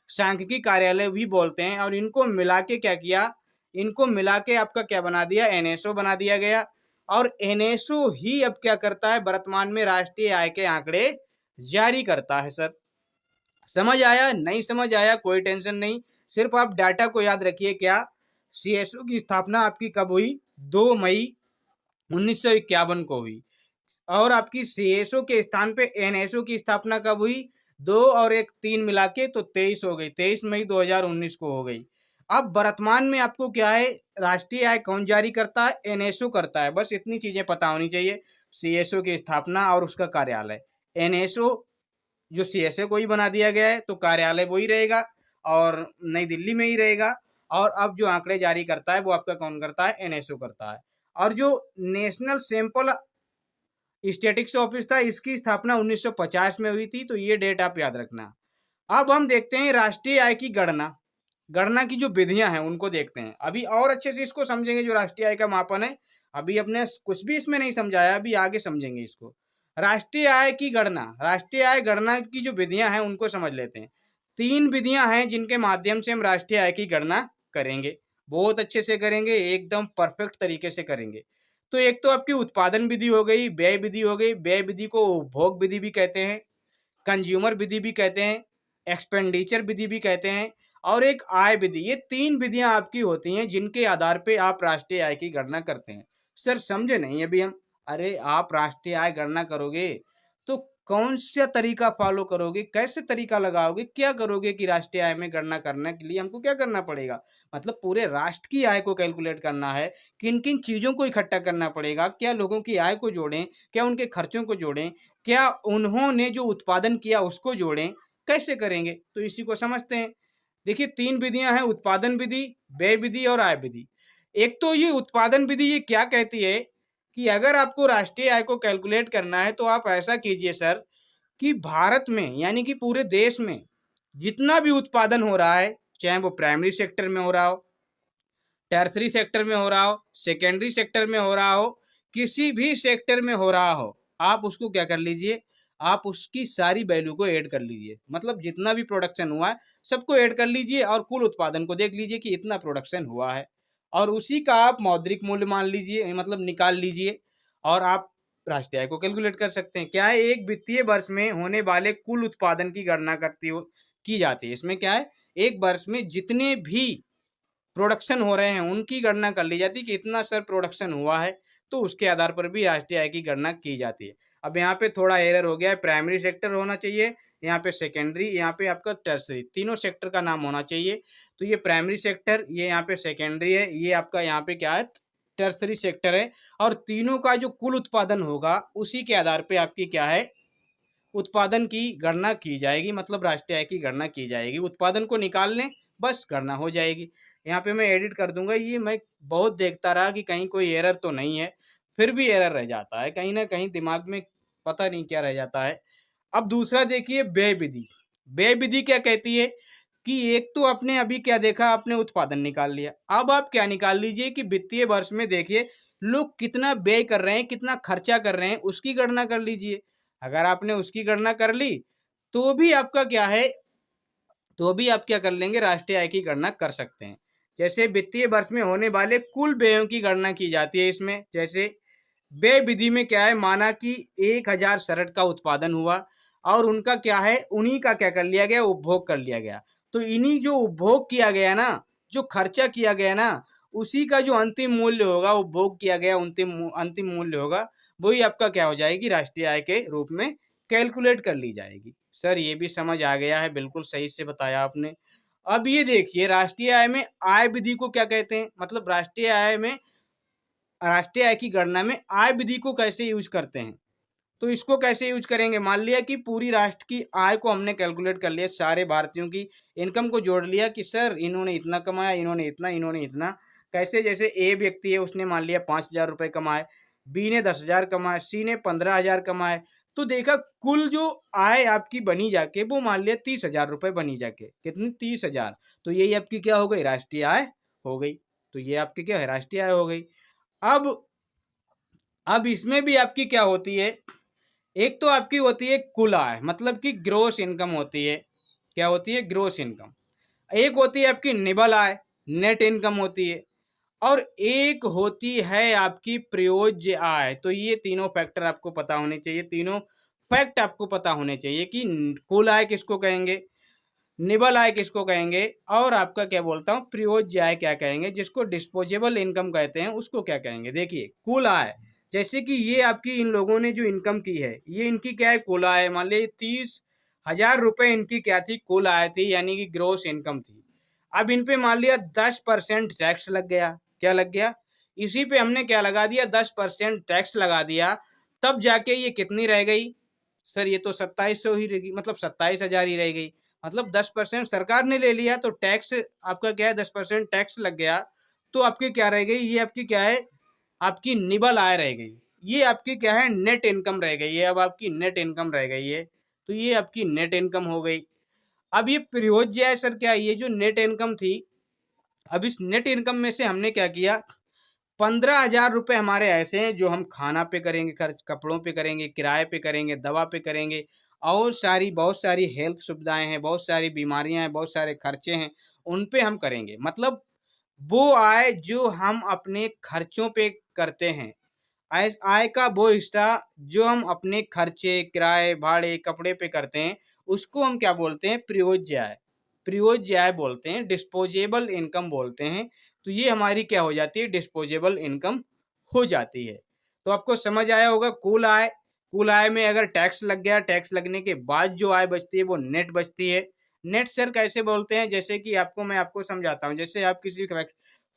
सांख्यिकी कार्यालय भी बोलते हैं। और इनको मिला के क्या किया, इनको मिला के आपका क्या बना दिया, एनएसओ बना दिया गया। और एनएसओ ही अब क्या करता है, वर्तमान में राष्ट्रीय आय के आंकड़े जारी करता है सर। समझ आया, नहीं समझ आया कोई टेंशन नहीं, सिर्फ आप डाटा को याद रखिए। क्या, सीएसओ की स्थापना आपकी कब हुई, 2 मई 1951 को हुई। और आपकी सीएसओ के स्थान पे एनएसओ की स्थापना कब हुई, 2 और 1 3 मिला के तो 23 हो गई, 23 मई 2019 को हो गई। अब वर्तमान में आपको क्या है, राष्ट्रीय आय कौन जारी करता है, एनएसओ करता है। बस इतनी चीजें पता होनी चाहिए, सीएसओ की स्थापना और उसका कार्यालय। एनएसओ जो सीएसओ को ही बना दिया गया है तो कार्यालय वही रहेगा और नई दिल्ली में ही रहेगा। और अब जो आंकड़े जारी करता है वो आपका कौन करता है, एनएसओ करता है। और जो नेशनल सैंपल स्टैटिस्टिक्स ऑफिस था, इसकी स्थापना 1950 में हुई थी, तो ये डेट आप याद रखना। अब हम देखते हैं राष्ट्रीय आय की गणना, गणना की जो विधियां हैं उनको देखते हैं। अभी और अच्छे से इसको समझेंगे, जो राष्ट्रीय आय का मापन है, अभी अपने कुछ भी इसमें नहीं समझाया, अभी आगे समझेंगे इसको। राष्ट्रीय आय की गणना, राष्ट्रीय आय गणना की जो विधियां हैं उनको समझ लेते हैं। 3 विधियां हैं जिनके माध्यम से हम राष्ट्रीय आय की गणना करेंगे, बहुत अच्छे से करेंगे, एकदम परफेक्ट तरीके से करेंगे। तो एक तो आपकी उत्पादन विधि हो गई, व्यय विधि हो गई, व्यय विधि को उपभोग विधि भी कहते हैं, कंज्यूमर विधि भी कहते हैं, एक्सपेंडिचर विधि भी कहते हैं, और एक आय विधि। ये 3 विधियां आपकी होती हैं जिनके आधार पे आप राष्ट्रीय आय की गणना करते हैं। सर समझे नहीं अभी हम, अरे आप राष्ट्रीय आय गणना करोगे तो कौन सा तरीका फॉलो करोगे, कैसे तरीका लगाओगे, क्या करोगे कि राष्ट्रीय आय में गणना करने के लिए हमको क्या करना पड़ेगा, मतलब पूरे राष्ट्र की आय को कैलकुलेट करना है, किन किन चीज़ों को इकट्ठा करना पड़ेगा, क्या लोगों की आय को जोड़ें, क्या उनके खर्चों को जोड़ें, क्या उन्होंने जो उत्पादन किया उसको जोड़ें, कैसे करेंगे, तो इसी को समझते हैं। देखिए 3 विधियां हैं, उत्पादन विधि, व्यय विधि और आय विधि। एक तो ये उत्पादन विधि ये क्या कहती है कि अगर आपको राष्ट्रीय आय को कैलकुलेट करना है तो आप ऐसा कीजिए सर कि भारत में यानी कि पूरे देश में जितना भी उत्पादन हो रहा है, चाहे वो प्राइमरी सेक्टर में हो रहा हो, टर्सरी सेक्टर में हो रहा हो, सेकेंडरी सेक्टर में हो रहा हो, किसी भी सेक्टर में हो रहा हो, आप उसको क्या कर लीजिए, आप उसकी सारी वैल्यू को ऐड कर लीजिए। मतलब जितना भी प्रोडक्शन हुआ है सबको ऐड कर लीजिए और कुल उत्पादन को देख लीजिए कि इतना प्रोडक्शन हुआ है, और उसी का आप मौद्रिक मूल्य मान लीजिए, मतलब निकाल लीजिए, और आप राष्ट्रीय आय को कैलकुलेट कर सकते हैं। क्या है, एक वित्तीय वर्ष में होने वाले कुल उत्पादन की गणना की जाती है। इसमें क्या है, एक वर्ष में जितने भी प्रोडक्शन हो रहे हैं उनकी गणना कर ली जाती है कि इतना सर प्रोडक्शन हुआ है, तो उसके आधार पर भी राष्ट्रीय आय की गणना की जाती है। अब यहाँ पे थोड़ा एरर हो गया है, प्राइमरी सेक्टर होना चाहिए, यहाँ पे सेकेंडरी, यहाँ पे आपका टर्सरी, तीनों सेक्टर का नाम होना चाहिए। तो ये प्राइमरी सेक्टर, ये यहाँ पे सेकेंडरी है, ये आपका यहाँ पे क्या है, टर्सरी सेक्टर है, और तीनों का जो कुल उत्पादन होगा उसी के आधार पे आपकी क्या है, उत्पादन की गणना की जाएगी, मतलब राष्ट्रीय आय की गणना की जाएगी। उत्पादन को निकाल लें, बस गणना हो जाएगी। यहाँ पे मैं एडिट कर दूंगा, ये मैं बहुत देखता रहा कि कहीं कोई एरर तो नहीं है, फिर भी एरर रह जाता है, कहीं ना कहीं दिमाग में पता नहीं क्या रह जाता है। अब दूसरा देखिए, व्यय विधि। व्यय विधि क्या कहती है कि एक तो आपने अभी क्या देखा, आपने उत्पादन निकाल लिया, अब आप क्या निकाल लीजिए कि वित्तीय वर्ष में देखिए लोग कितना व्यय कर रहे हैं, कितना खर्चा कर रहे हैं, उसकी गणना कर लीजिए। अगर आपने उसकी गणना कर ली तो भी आपका क्या है, तो भी आप क्या कर लेंगे, राष्ट्रीय आय की गणना कर सकते हैं। जैसे वित्तीय वर्ष में होने वाले कुल व्ययों की गणना की जाती है इसमें। जैसे व्यय विधि में क्या है, माना कि 1000 शर्ट का उत्पादन हुआ और उनका क्या है, उन्हीं का क्या कर लिया गया, उपभोग कर लिया गया। तो इन्हीं जो उपभोग किया गया ना, जो खर्चा किया गया ना, उसी का जो अंतिम मूल्य होगा, उपभोग किया गया अंतिम मूल्य होगा, वही आपका क्या हो जाएगी, राष्ट्रीय आय के रूप में कैलकुलेट कर ली जाएगी। सर ये भी समझ आ गया है, बिल्कुल सही से बताया आपने। अब ये देखिए, राष्ट्रीय आय में आय विधि को क्या कहते हैं, मतलब राष्ट्रीय आय की गणना में आय विधि को कैसे यूज करते हैं। तो इसको कैसे यूज करेंगे, मान लिया कि पूरी राष्ट्र की आय को हमने कैलकुलेट कर लिया, सारे भारतीयों की इनकम को जोड़ लिया कि सर इन्होंने इतना कमाया, इन्होंने इतना, इन्होंने इतना। कैसे, जैसे ए व्यक्ति है, उसने मान लिया 5000 रुपये कमाए, बी ने 10,000 कमाए, सी ने 15,000 कमाए, तो देखा कुल जो आय आपकी बनी जाके वो मान लिया 30,000 रुपये बनी जाके, कितनी, 30,000। तो यही आपकी क्या हो गई, राष्ट्रीय आय हो गई। तो ये आपकी क्या है, राष्ट्रीय आय हो गई। अब इसमें भी आपकी क्या होती है, एक तो आपकी होती है कुल आय, मतलब कि ग्रोस इनकम होती है। क्या होती है, ग्रोस इनकम। एक होती है आपकी निबल आय, नेट इनकम होती है, और एक होती है आपकी प्रयोज्य आय। तो ये तीनों फैक्टर आपको पता होने चाहिए, तीनों फैक्ट आपको पता होने चाहिए कि कुल आय किसको कहेंगे, निबल आय किसको कहेंगे, और आपका क्या बोलता हूँ, प्रयोज्य आय क्या कहेंगे, जिसको डिस्पोजेबल इनकम कहते हैं उसको क्या कहेंगे। देखिए कुल आय, जैसे कि ये आपकी इन लोगों ने जो इनकम की है, ये इनकी क्या है, कुल आय। मान लीजिए 30,000 रुपये इनकी क्या थी, कुल आय थी, यानी कि ग्रोस इनकम थी। अब इन पे मान लिया 10% टैक्स लग गया। क्या लग गया, इसी पे हमने क्या लगा दिया, 10% टैक्स लगा दिया, तब जाके ये कितनी रह गई, सर ये तो 2700 ही रहेगी, मतलब 27,000 ही रह गई। मतलब 10% सरकार ने ले लिया, तो टैक्स आपका क्या है, 10% टैक्स लग गया, तो आपकी क्या रह गई, ये आपकी क्या है, आपकी निबल आय रह गई। ये आपकी क्या है, नेट इनकम रह गई है। अब आपकी नेट इनकम रह गई है, तो ये आपकी नेट इनकम हो गई। अब ये प्रयोज्य है सर, क्या ये जो नेट इनकम थी, अब इस नेट इनकम में से हमने क्या किया, 15,000 रुपये हमारे ऐसे हैं जो हम खाना पे करेंगे खर्च, कपड़ों पे करेंगे, किराए पे करेंगे, दवा पे करेंगे, और बहुत सारी हेल्थ सुविधाएं हैं, बहुत सारी बीमारियां हैं, बहुत सारे खर्चे हैं, उन पे हम करेंगे। मतलब वो आय जो हम अपने खर्चों पे करते हैं, आय का वो हिस्सा जो हम अपने खर्चे, किराए, भाड़े, कपड़े पे करते हैं, उसको हम क्या बोलते हैं, प्रयोज्य आय। प्रयोज्य आय बोलते हैं, डिस्पोजेबल इनकम बोलते हैं। तो ये हमारी क्या हो जाती है, डिस्पोजेबल इनकम हो जाती है। तो आपको समझ आया होगा, कुल आय, कुल आय में अगर टैक्स लग गया, टैक्स लगने के बाद जो आय बचती है वो नेट बचती है। नेट सर कैसे बोलते हैं, जैसे कि मैं आपको समझाता हूँ। जैसे आप किसी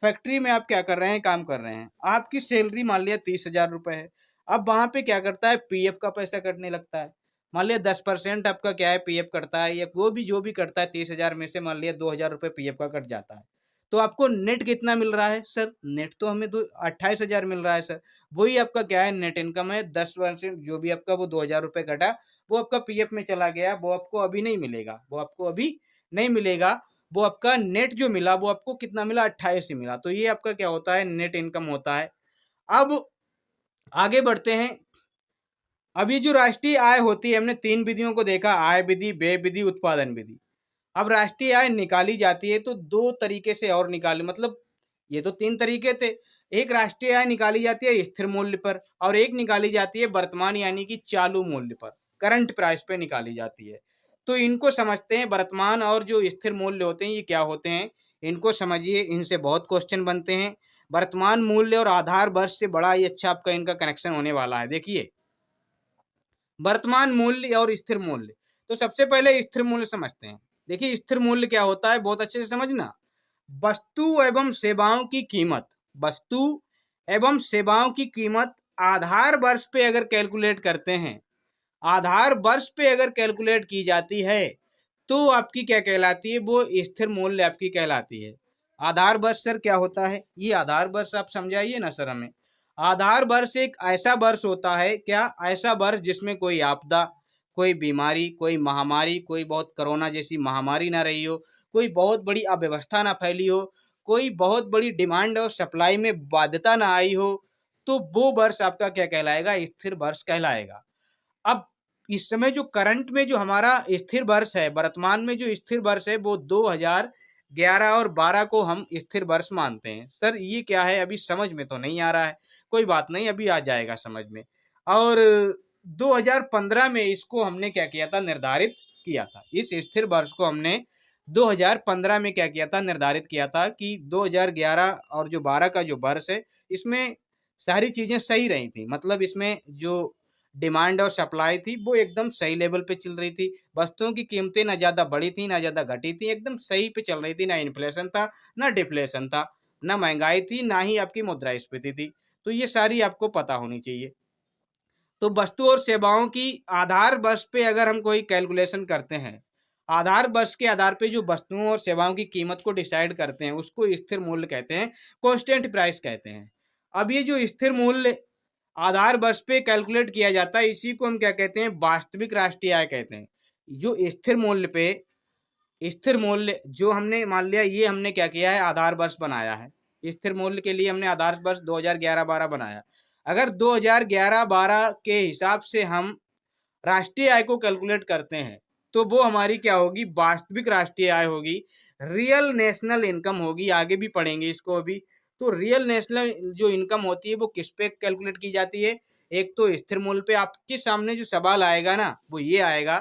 फैक्ट्री में आप क्या कर रहे हैं, काम कर रहे हैं, आपकी सैलरी मान लिया 30,000 रुपये है। अब वहाँ पे क्या करता है, पीएफ का पैसा कटने लगता है। मान लिया 10% आपका क्या है, पीएफ कटता है, या वो भी जो भी करता है 30,000 में से मान लिया 2,000 रुपये पीएफ का कट जाता है। तो आपको नेट कितना मिल रहा है सर, नेट तो हमें 28,000 मिल रहा है सर। वही आपका क्या है, नेट इनकम है। 10% जो भी आपका वो 2,000 रुपये कटा, वो आपका पीएफ में चला गया, वो आपको अभी नहीं मिलेगा, वो आपको अभी नहीं मिलेगा। वो आपका नेट जो मिला वो आपको कितना मिला, 28 ही मिला। तो ये आपका क्या होता है, नेट इनकम होता है। अब आगे बढ़ते हैं। अभी जो राष्ट्रीय आय होती है, हमने 3 विधियों को देखा, आय विधि, व्यय विधि, उत्पादन विधि। अब राष्ट्रीय आय निकाली जाती है तो 2 तरीके से और निकाली, मतलब ये तो 3 तरीके थे। एक राष्ट्रीय आय निकाली जाती है स्थिर मूल्य पर, और एक निकाली जाती है वर्तमान यानी कि चालू मूल्य पर, करंट प्राइस पे निकाली जाती है। तो इनको समझते हैं। वर्तमान और जो स्थिर मूल्य होते हैं ये क्या होते हैं, इनको समझिए, इनसे बहुत क्वेश्चन बनते हैं। वर्तमान मूल्य और आधार वर्ष से बड़ा ही अच्छा आपका इनका कनेक्शन होने वाला है। देखिए, वर्तमान मूल्य और स्थिर मूल्य, तो सबसे पहले स्थिर मूल्य समझते हैं। देखिए, स्थिर मूल्य क्या होता है, बहुत अच्छे से समझना। वस्तु एवं सेवाओं की कीमत, वस्तु एवं सेवाओं की कीमत आधार वर्ष पे अगर कैलकुलेट करते हैं, आधार वर्ष पे अगर कैलकुलेट की जाती है तो आपकी क्या कहलाती है, वो स्थिर मूल्य आपकी कहलाती है। आधार वर्ष सर क्या होता है, ये आधार वर्ष आप समझाइए ना सर हमें। आधार वर्ष एक ऐसा वर्ष होता है, क्या ऐसा वर्ष जिसमें कोई आपदा, कोई बीमारी, कोई महामारी, कोई बहुत कोरोना जैसी महामारी ना रही हो, कोई बहुत बड़ी अव्यवस्था ना फैली हो, कोई बहुत बड़ी डिमांड और सप्लाई में बाध्यता ना आई हो, तो वो वर्ष आपका क्या कहलाएगा, स्थिर वर्ष कहलाएगा। अब इस समय जो करंट में जो हमारा स्थिर वर्ष है, वर्तमान में जो स्थिर वर्ष है, वो 2011 और 12 को हम स्थिर वर्ष मानते हैं। सर ये क्या है, अभी समझ में तो नहीं आ रहा है, कोई बात नहीं, अभी आ जाएगा समझ में। और 2015 में इसको हमने क्या किया था, निर्धारित किया था। इस स्थिर वर्ष को हमने 2015 में क्या किया था, निर्धारित किया था कि 2011 और जो 12 का जो वर्ष है, इसमें सारी चीजें सही रही थी। मतलब इसमें जो डिमांड और सप्लाई थी वो एकदम सही लेवल पे चल रही थी। वस्तुओं की कीमतें ना ज़्यादा बढ़ी थी ना ज़्यादा घटी थी, एकदम सही पे चल रही थी। ना इन्फ्लेशन था ना डिफ्लेशन था, ना महंगाई थी ना ही आपकी मुद्रास्फीति थी। तो ये सारी आपको पता होनी चाहिए। तो वस्तु और सेवाओं की आधार वर्ष पे अगर हम कोई कैलकुलेशन करते हैं, आधार वर्ष के आधार पे जो वस्तुओं और सेवाओं की कीमत को डिसाइड करते हैं उसको स्थिर मूल्य कहते हैं, कांस्टेंट प्राइस कहते हैं। अब ये जो स्थिर मूल्य आधार वर्ष पे कैलकुलेट किया जाता है, इसी को हम क्या कहते हैं, वास्तविक राष्ट्रीय आय कहते हैं। जो स्थिर मूल्य पे, स्थिर मूल्य जो हमने मान लिया, ये हमने क्या किया है, आधार वर्ष बनाया है। स्थिर मूल्य के लिए हमने आधार वर्ष 2011-12 बनाया। अगर 2011-12 के हिसाब से हम राष्ट्रीय आय को कैलकुलेट करते हैं तो वो हमारी क्या होगी, वास्तविक राष्ट्रीय आय होगी, रियल नेशनल इनकम होगी। आगे भी पढ़ेंगे इसको अभी। तो रियल नेशनल जो इनकम होती है वो किस पे कैलकुलेट की जाती है, एक तो स्थिर मूल्य पे। आपके सामने जो सवाल आएगा ना वो ये आएगा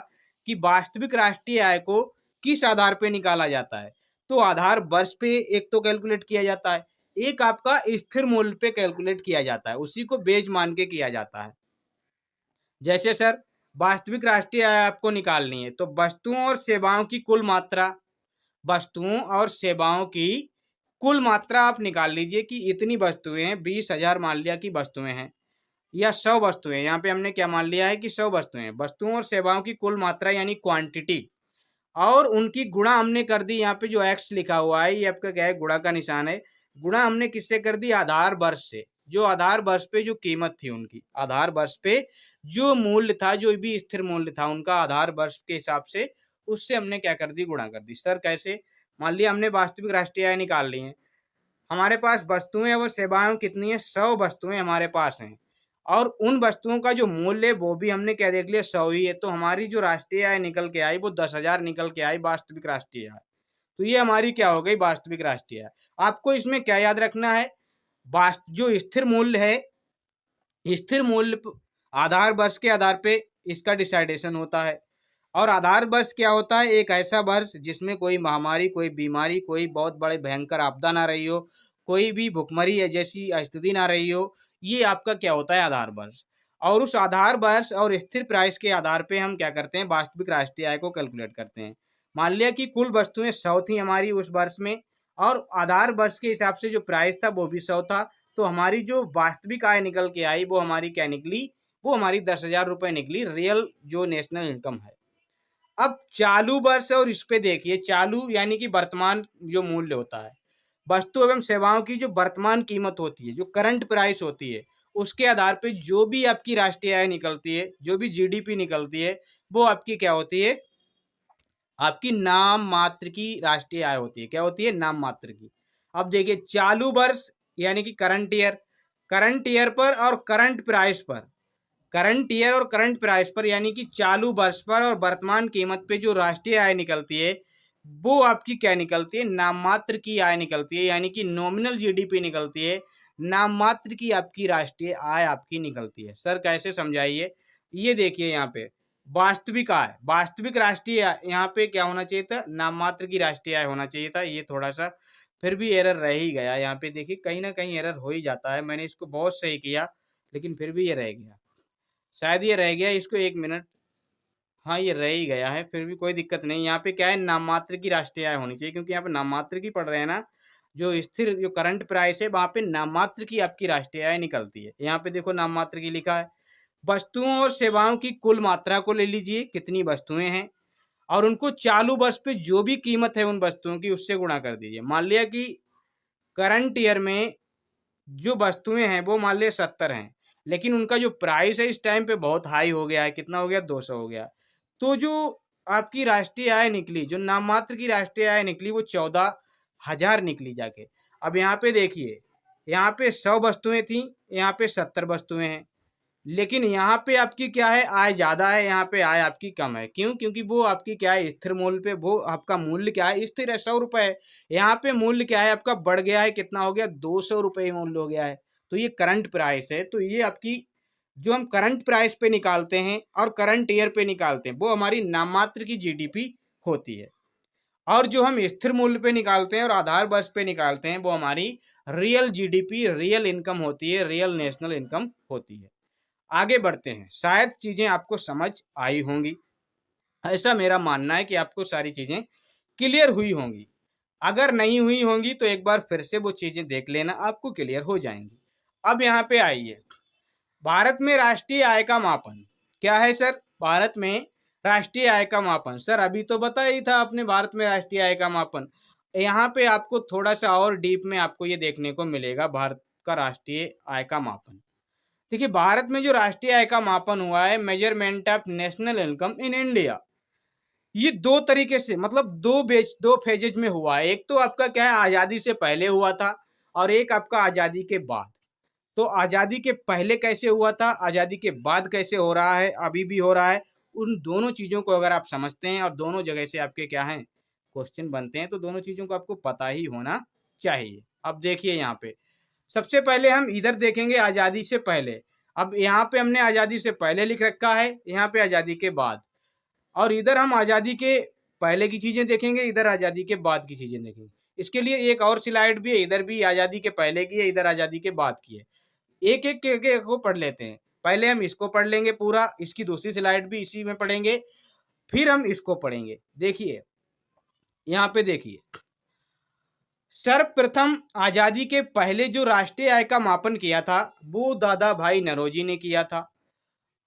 कि वास्तविक राष्ट्रीय आय को किस आधार पे निकाला जाता है, तो आधार वर्ष पे एक तो कैलकुलेट किया जाता है, एक आपका स्थिर मूल्य पे कैलकुलेट किया जाता है, उसी को बेस मान के किया जाता है। जैसे सर वास्तविक राष्ट्रीय आय आपको निकालनी है तो वस्तुओं और सेवाओं की कुल मात्रा, वस्तुओं और सेवाओं की कुल मात्रा आप निकाल लीजिए कि इतनी वस्तुएं हैं, 20,000 मान लिया कि वस्तुएं हैं, या 100 वस्तुएं, यहाँ पे हमने क्या मान लिया है कि 100 वस्तुएं। वस्तुओं और सेवाओं की कुल मात्रा यानी क्वांटिटी, और उनकी गुणा हमने कर दी, यहाँ पे जो एक्स लिखा हुआ है ये आपका क्या है, गुणा का निशान है। गुणा हमने किससे कर दी, आधार वर्ष से। जो आधार वर्ष पे जो कीमत थी उनकी, आधार वर्ष पे जो मूल्य था, जो भी स्थिर मूल्य था उनका आधार वर्ष के हिसाब से, उससे हमने क्या कर दी, गुणा कर दी। सर कैसे, मान लिया हमने वास्तविक राष्ट्रीय आय निकाल ली है, हमारे पास वस्तुएं और सेवाएं कितनी है, 100 वस्तुएं हमारे पास हैं, और उन वस्तुओं का जो मूल्य वो भी हमने क्या देख लिया, 100 ही है। तो हमारी जो राष्ट्रीय आय निकल के आई वो 10,000 निकल के आई, वास्तविक राष्ट्रीय आय। तो ये हमारी क्या हो गई, वास्तविक राष्ट्रीय आय। आपको इसमें क्या याद रखना है, जो स्थिर मूल्य है, स्थिर मूल्य आधार वर्ष के आधार पे इसका डिसाइडेशन होता है। और आधार वर्ष क्या होता है, एक ऐसा वर्ष जिसमें कोई महामारी, कोई बीमारी, कोई बहुत बड़े भयंकर आपदा ना रही हो, कोई भी भुखमरी या जैसी स्थिति ना रही हो, ये आपका क्या होता है, आधार वर्ष। और उस आधार वर्ष और स्थिर प्राइस के आधार पे हम क्या करते हैं, वास्तविक राष्ट्रीय आय को कैलकुलेट करते हैं। मान लिया कि कुल वस्तुएं 100 थी हमारी उस वर्ष में, और आधार वर्ष के हिसाब से जो प्राइस था वो भी 100 था, तो हमारी जो वास्तविक आय निकल के आई वो हमारी क्या निकली, वो हमारी 10,000 रुपये निकली, रियल जो नेशनल इनकम है। अब चालू वर्ष और इस पे देखिए, चालू यानी कि वर्तमान जो मूल्य होता है, वस्तु एवं सेवाओं की जो वर्तमान कीमत होती है, जो करंट प्राइस होती है, उसके आधार पे जो भी आपकी राष्ट्रीय आय निकलती है, जो भी जीडीपी निकलती है, वो आपकी क्या होती है, आपकी नाम मात्र की राष्ट्रीय आय होती है। क्या होती है, नाम मात्र की। अब देखिए चालू वर्ष यानी कि करंट ईयर पर और करंट प्राइस पर, करंट ईयर और करंट प्राइस पर यानी कि चालू वर्ष पर और वर्तमान कीमत पे जो राष्ट्रीय आय निकलती है वो आपकी क्या निकलती है, नाम मात्र की आय निकलती है, यानी कि नॉमिनल जीडीपी निकलती है, नाम मात्र की आपकी राष्ट्रीय आय आपकी निकलती है। सर कैसे समझाइए, ये देखिए यहाँ पे वास्तविक आय, वास्तविक राष्ट्रीय आय, यहाँ पे क्या होना चाहिए था, नाम मात्र की राष्ट्रीय आय होना चाहिए था। ये थोड़ा सा फिर भी एरर रह ही गया यहाँ पे, देखिए कहीं ना कहीं एरर हो ही जाता है। मैंने इसको बहुत सही किया लेकिन फिर भी ये रह गया, शायद ये रह गया, इसको 1 मिनट, हाँ ये रह ही गया है, फिर भी कोई दिक्कत नहीं। यहाँ पे क्या है, नाम मात्र की राष्ट्रीय आय होनी चाहिए, क्योंकि यहाँ पे नाम मात्र की पढ़ रहे हैं ना, जो स्थिर जो करंट प्राइस है वहाँ पे नाम मात्र की आपकी राष्ट्रीय आय निकलती है। यहाँ पे देखो नाम मात्र की लिखा है। वस्तुओं और सेवाओं की कुल मात्रा को ले लीजिए, कितनी वस्तुएं हैं, और उनको चालू वर्ष पे जो भी कीमत है उन वस्तुओं की उससे गुणा कर दीजिए। मान लिया कि करंट ईयर में जो वस्तुएं हैं वो मान लिया 70 हैं, लेकिन उनका जो प्राइस है इस टाइम पे बहुत हाई हो गया है, कितना हो गया, 200 हो गया। तो जो आपकी राष्ट्रीय आय निकली, जो नाम मात्र की राष्ट्रीय आय निकली, वो 14,000 निकली जाके। अब यहाँ पे देखिए, यहाँ पे 100 वस्तुएं थी, यहाँ पे 70 वस्तुएं हैं, लेकिन यहाँ पे आपकी क्या है, आय ज़्यादा है, यहाँ पे आय आपकी कम है। क्यों, क्योंकि वो आपकी क्या है, स्थिर मूल्य पे, वो आपका मूल्य क्या है, स्थिर है, 100 रुपये है। यहाँ पे मूल्य क्या है आपका, बढ़ गया है, कितना हो गया, 200 रुपये मूल्य हो गया है। तो ये करंट प्राइस है। तो ये आपकी जो हम करंट प्राइस पे निकालते हैं और करंट ईयर पे निकालते हैं, वो हमारी नाममात्र की जीडीपी होती है। और जो हम स्थिर मूल्य पे निकालते हैं और आधार वर्ष पे निकालते हैं, वो हमारी रियल जीडीपी, रियल इनकम होती है, रियल नेशनल इनकम होती है। आगे बढ़ते हैं, शायद चीज़ें आपको समझ आई होंगी, ऐसा मेरा मानना है कि आपको सारी चीज़ें क्लियर हुई होंगी। अगर नहीं हुई होंगी तो एक बार फिर से वो चीज़ें देख लेना, आपको क्लियर हो जाएंगी। अब यहाँ पे आइए, भारत में राष्ट्रीय आय का मापन क्या है सर, भारत में राष्ट्रीय आय का मापन, सर अभी तो बताया ही था आपने भारत में राष्ट्रीय आय का मापन। यहाँ पे आपको थोड़ा सा और डीप में आपको ये देखने को मिलेगा भारत का राष्ट्रीय आय का मापन। देखिए भारत में जो राष्ट्रीय आय का मापन हुआ है, measurement of national income in India, ये दो तरीके से, मतलब दो फेजेज में हुआ है। एक तो आपका क्या है, आज़ादी से पहले हुआ था, और एक आपका आज़ादी के बाद। तो आज़ादी के पहले कैसे हुआ था, आज़ादी के बाद कैसे हो रहा है, अभी भी हो रहा है, उन दोनों चीज़ों को अगर आप समझते हैं और दोनों जगह से आपके क्या हैं क्वेश्चन बनते हैं, तो दोनों चीज़ों को आपको पता ही होना चाहिए। अब देखिए यहाँ पे सबसे पहले हम इधर देखेंगे आज़ादी से पहले। अब यहाँ पे हमने आज़ादी से पहले लिख रखा है, यहाँ पे आज़ादी के बाद, और इधर हम आज़ादी के पहले की चीज़ें देखेंगे, इधर आज़ादी के बाद की चीज़ें देखेंगे। इसके लिए एक और स्लाइड भी है, इधर भी आज़ादी के पहले की है, इधर आज़ादी के बाद की है। एक एक के को पढ़ लेते हैं। पहले हम इसको पढ़ लेंगे पूरा, इसकी दूसरी स्लाइड भी इसी में पढ़ेंगे, फिर हम इसको पढ़ेंगे। देखिए यहाँ पे देखिए, सर्वप्रथम आज़ादी के पहले जो राष्ट्रीय आय का मापन किया था वो दादा भाई नौरोजी ने किया था।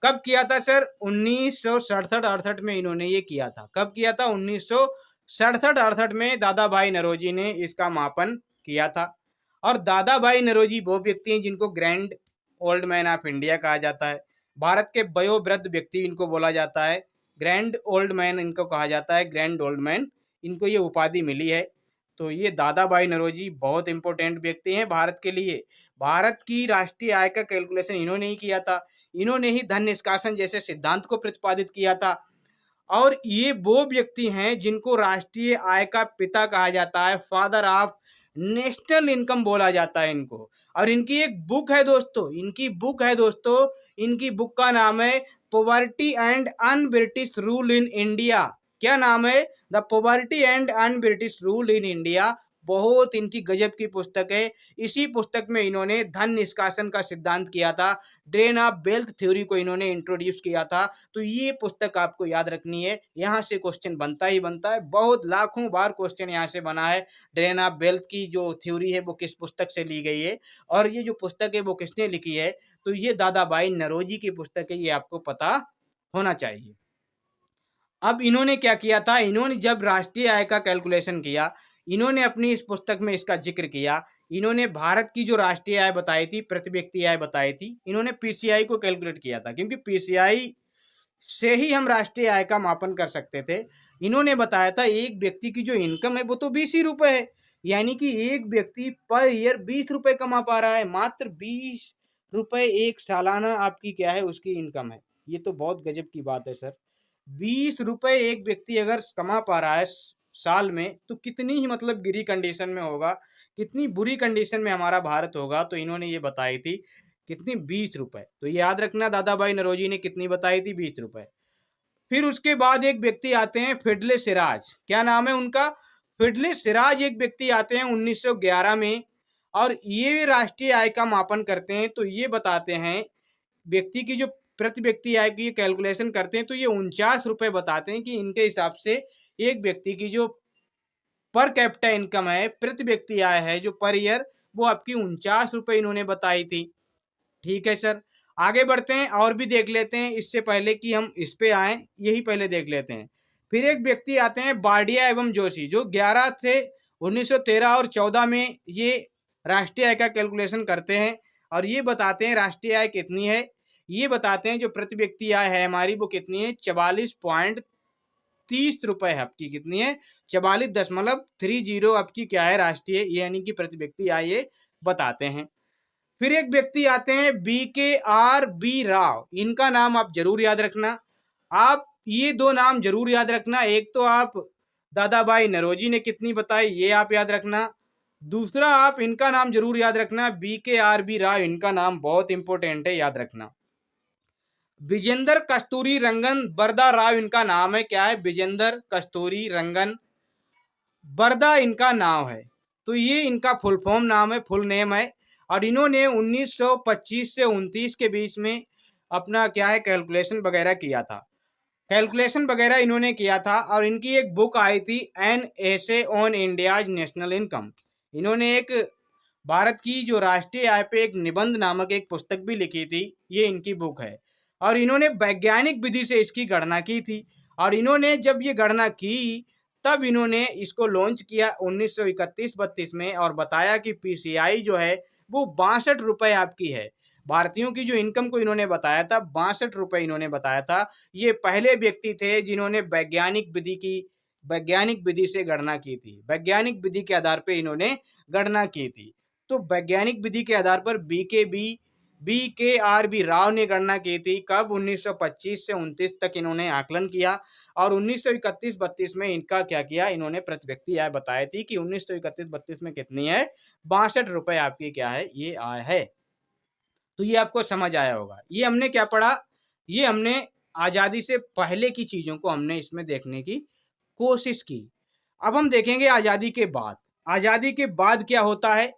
कब किया था सर, 1967-68 में इन्होंने ये किया था। कब किया था, 1967-68 में दादा भाई नौरोजी ने इसका मापन किया था। और दादा भाई नौरोजी वो व्यक्ति हैं जिनको grand old man of India कहा जाता है। भारत के वयोवृद्ध व्यक्ति इनको बोला जाता है, ग्रैंड ओल्ड मैन इनको कहा जाता है, ग्रैंड ओल्ड मैन, इनको ये उपाधि मिली है। तो ये दादा भाई नौरोजी बहुत इंपॉर्टेंट व्यक्ति हैं भारत के लिए। भारत की राष्ट्रीय आय का कैलकुलेशन इन्होंने ही किया था, इन्होंने ही धन निष्कासन जैसे सिद्धांत को प्रतिपादित किया था। और ये वो व्यक्ति हैं जिनको राष्ट्रीय आय का पिता कहा जाता है, फादर ऑफ नेशनल इनकम बोला जाता है इनको। और इनकी एक बुक है दोस्तों, इनकी बुक का नाम है poverty and un British rule in India. क्या नाम है, the poverty and un British rule in India, बहुत इनकी गजब की पुस्तक है। इसी पुस्तक में इन्होंने धन निष्कासन का सिद्धांत किया था, ड्रेन ऑफ वेल्थ थ्योरी को इन्होंने इंट्रोड्यूस किया था। तो ये पुस्तक आपको याद रखनी है, यहाँ से क्वेश्चन बनता ही बनता है, बहुत लाखों बार क्वेश्चन यहाँ से बना है। ड्रेन ऑफ वेल्थ की जो थ्योरी है वो किस पुस्तक से ली गई है और ये जो पुस्तक है वो किसने लिखी है, तो ये दादाभाई नौरोजी की पुस्तक है, ये आपको पता होना चाहिए। अब इन्होंने क्या किया था, इन्होंने जब राष्ट्रीय आय का कैलकुलेशन किया, इन्होंने अपनी इस पुस्तक में इसका जिक्र किया। इन्होंने भारत की जो राष्ट्रीय आय बताई थी, प्रति व्यक्ति आय बताई थी, इन्होंने पीसीआई को कैलकुलेट किया था, क्योंकि पीसीआई से ही हम राष्ट्रीय आय का मापन कर सकते थे। इन्होंने बताया था एक व्यक्ति की जो इनकम है वो तो 20 ही रुपए है, यानी कि एक व्यक्ति पर ईयर 20 रुपए कमा पा रहा है, मात्र 20 रुपए एक सालाना आपकी क्या है उसकी इनकम है। ये तो बहुत गजब की बात है सर। 20 रुपए एक व्यक्ति अगर कमा पा रहा है साल में, तो कितनी ही मतलब गिरी कंडीशन में होगा, कितनी बुरी कंडीशन में हमारा भारत होगा। तो इन्होंने ये बताई थी कितनी, 20 रुपए। तो ये याद रखना, दादाभाई नौरोजी ने कितनी बताई थी, 20 रुपए। फिर उसके बाद एक व्यक्ति आते हैं फिडले सिराज, क्या नाम है उनका, फिडले सिराज एक व्यक्ति आते हैं 1911 में, और ये राष्ट्रीय आय का मापन करते हैं। तो ये बताते हैं व्यक्ति की जो प्रति व्यक्ति आय की कैलकुलेशन करते हैं, तो ये 49 रुपए बताते हैं कि इनके हिसाब से एक व्यक्ति की जो पर कैपिटा इनकम है, प्रति व्यक्ति आय है जो पर ईयर, वो आपकी 49 रुपए इन्होंने बताई थी। ठीक है सर, आगे बढ़ते हैं और भी देख लेते हैं, इससे पहले कि हम इस पे आए यही पहले देख लेते हैं। फिर एक व्यक्ति आते हैं बाडिया एवं जोशी, जो 11 से 1913 और 14 में ये राष्ट्रीय आय का कैलकुलेशन करते हैं और ये बताते हैं राष्ट्रीय आय कितनी है। ये बताते हैं जो प्रति व्यक्ति आय है हमारी वो कितनी है, 44.30 रुपए है आपकी, कितनी है, 44.30 आपकी क्या है राष्ट्रीय, यानी कि प्रति व्यक्ति आय ये बताते हैं। फिर एक व्यक्ति आते हैं BKR राव, इनका नाम आप जरूर याद रखना। आप ये दो नाम जरूर याद रखना, एक तो आप दादाभाई नौरोजी ने कितनी बताई ये आप याद रखना, दूसरा आप इनका नाम जरूर याद रखना BKR राव, इनका नाम बहुत इंपॉर्टेंट है, याद रखना। विजेंद्र कस्तूरी रंगन बरदा राव इनका नाम है, क्या है, विजेंद्र कस्तूरी रंगन बरदा इनका नाम है। तो ये इनका फुल फॉर्म नाम है, फुल नेम है, और इन्होंने 1925 से 29 के बीच में अपना क्या है कैलकुलेशन वगैरह किया था, कैलकुलेशन वगैरह इन्होंने किया था। और इनकी एक बुक आई थी an essay on India's national income, इन्होंने एक भारत की जो राष्ट्रीय आय पे एक निबंध नामक एक पुस्तक भी लिखी थी, ये इनकी बुक है। और इन्होंने वैज्ञानिक विधि से इसकी गणना की थी, और इन्होंने जब ये गणना की तब इन्होंने इसको लॉन्च किया 1931-32 में, और बताया कि पीसीआई जो है वो 62 रुपए आपकी है। भारतीयों की जो इनकम को इन्होंने बताया था 62 रुपए इन्होंने बताया था। ये पहले व्यक्ति थे जिन्होंने वैज्ञानिक विधि से गणना की थी, वैज्ञानिक विधि के आधार पर इन्होंने गणना की थी। तो वैज्ञानिक विधि के आधार पर BKR राव ने गणना की थी, कब, 1925 से 29 तक इन्होंने आकलन किया, और 1931-32 में इनका क्या किया, इन्होंने प्रति व्यक्ति आय बताई थी कि 1931-32 में कितनी है, 62 रुपए आपकी क्या है ये आय है। तो ये आपको समझ आया होगा। ये हमने क्या पढ़ा, ये हमने आज़ादी से पहले की चीज़ों को हमने इसमें देखने की कोशिश की। अब हम देखेंगे आज़ादी के बाद। आज़ादी के बाद क्या होता है,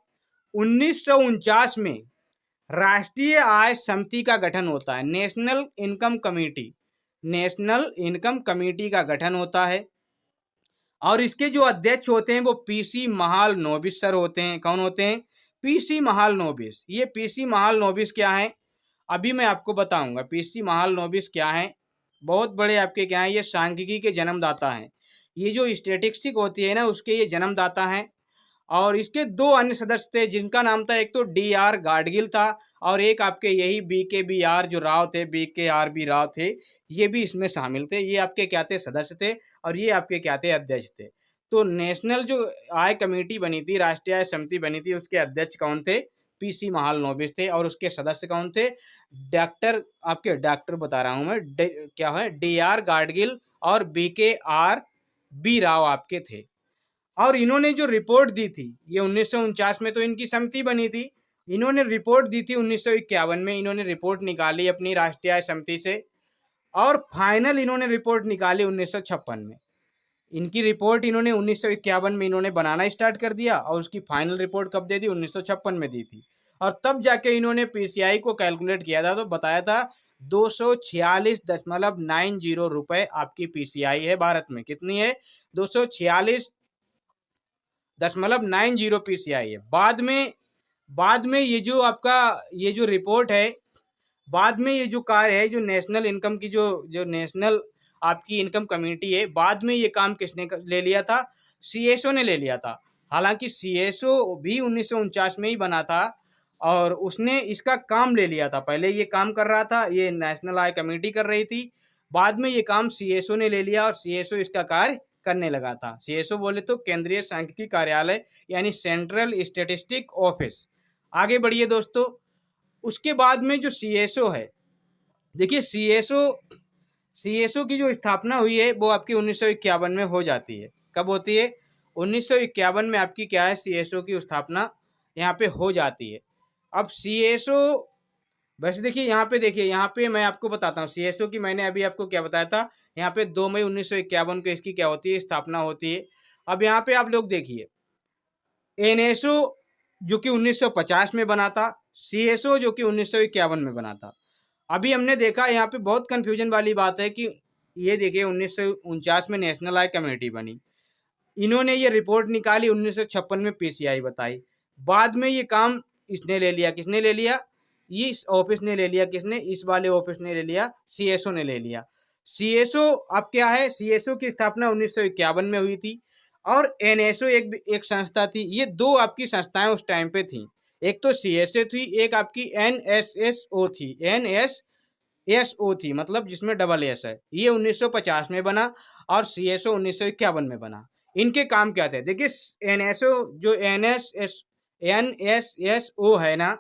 1949 में राष्ट्रीय आय समिति का गठन होता है, नेशनल इनकम कमेटी का गठन होता है, और इसके जो अध्यक्ष होते हैं वो पीसी महालनोबिस सर होते हैं। कौन होते हैं, पीसी महालनोबिस। ये पीसी महालनोबिस क्या है, अभी मैं आपको बताऊंगा। पीसी महालनोबिस क्या है, बहुत बड़े आपके क्या हैं, ये सांख्यिकी के जन्मदाता हैं। ये जो स्टैटिस्टिक होती है ना उसके ये जन्मदाता हैं। और इसके दो अन्य सदस्य थे जिनका नाम था, एक तो DR गाडगिल था, और एक आपके यही BKBR जो राव थे, BKR राव थे, ये भी इसमें शामिल थे। ये आपके क्या थे, सदस्य थे, और ये आपके क्या थे, अध्यक्ष थे। तो नेशनल जो आय कमेटी बनी थी, राष्ट्रीय आय समिति बनी थी, उसके अध्यक्ष कौन थे, पीसी महालनोबिस थे, और उसके सदस्य कौन थे, डॉक्टर बता रहा हूँ मैं, क्या है, DR गाडगिल और BKR राव आपके थे। और इन्होंने जो रिपोर्ट दी थी, ये 1949 में तो इनकी समिति बनी थी, इन्होंने रिपोर्ट दी थी 1951 में, इन्होंने रिपोर्ट निकाली अपनी राष्ट्रीय आय समिति से, और फाइनल इन्होंने रिपोर्ट निकाली 1956 में। इनकी रिपोर्ट इन्होंने 1951 में इन्होंने बनाना स्टार्ट कर दिया और उसकी फाइनल रिपोर्ट कब दे दी, 1956 में दी थी। और तब जाके इन्होंने पीसीआई को कैलकुलेट किया था तो बताया था 246.90 रुपए आपकी पीसीआई है भारत में। कितनी है? 246.90 पीसीआई है। बाद में ये जो आपका ये जो रिपोर्ट है, बाद में ये जो कार्य है, जो नेशनल इनकम की जो नेशनल आपकी इनकम कमेटी है, बाद में ये काम किसने ले लिया था? सीएसओ ने ले लिया था। हालांकि सीएसओ भी 1949 में ही बना था और उसने इसका काम ले लिया था। पहले ये काम कर रहा था, ये नेशनल आय कमेटी कर रही थी, बाद में ये काम सीएसओ ने ले लिया और सीएसओ इसका कार्य करने लगा था। सीएसओ बोले तो केंद्रीय सांख्यिकी कार्यालय, यानी सेंट्रल स्टैटिस्टिक ऑफिस। आगे बढ़िए दोस्तों, उसके बाद में जो सीएसओ है, देखिए सीएसओ की जो स्थापना हुई है वो आपकी 1951 में हो जाती है। कब होती है? 1951 में आपकी क्या है, सीएसओ की स्थापना यहाँ पे हो जाती है। अब सीएसओ, वैसे देखिए यहाँ पे मैं आपको बताता हूँ सीएसओ की, मैंने अभी आपको क्या बताया था, यहाँ पे 2 मई 1951 को इसकी क्या होती है, स्थापना होती है। अब यहाँ पे आप लोग देखिए, एनएसओ जो कि 1950 में बना था, सीएसओ जो कि 1951 में बना था। अभी हमने देखा यहाँ पे बहुत कंफ्यूजन वाली बात है कि ये देखिए 1949 में नेशनल आय कमेटी बनी, इन्होंने ये रिपोर्ट निकाली, 1956 में पीसीआई बताई, बाद में ये काम इसने ले लिया। किसने ले लिया? ये इस ऑफिस ने ले लिया। किसने? इस वाले ऑफिस ने ले लिया, सीएसओ ने ले लिया। सीएसओ अब क्या है, सीएसओ की स्थापना 1951 में हुई थी और एनएसओ एक संस्था थी। ये दो आपकी संस्थाएं उस टाइम पे थी, एक तो सीएसओ थी, एक आपकी एनएसएसओ थी। एनएसएसओ थी मतलब जिसमें डबल एस है। ये 1950 में बना और सीएसओ 1951 में बना। इनके काम क्या थे? देखिए एनएसओ जो एनएसएसओ है ना,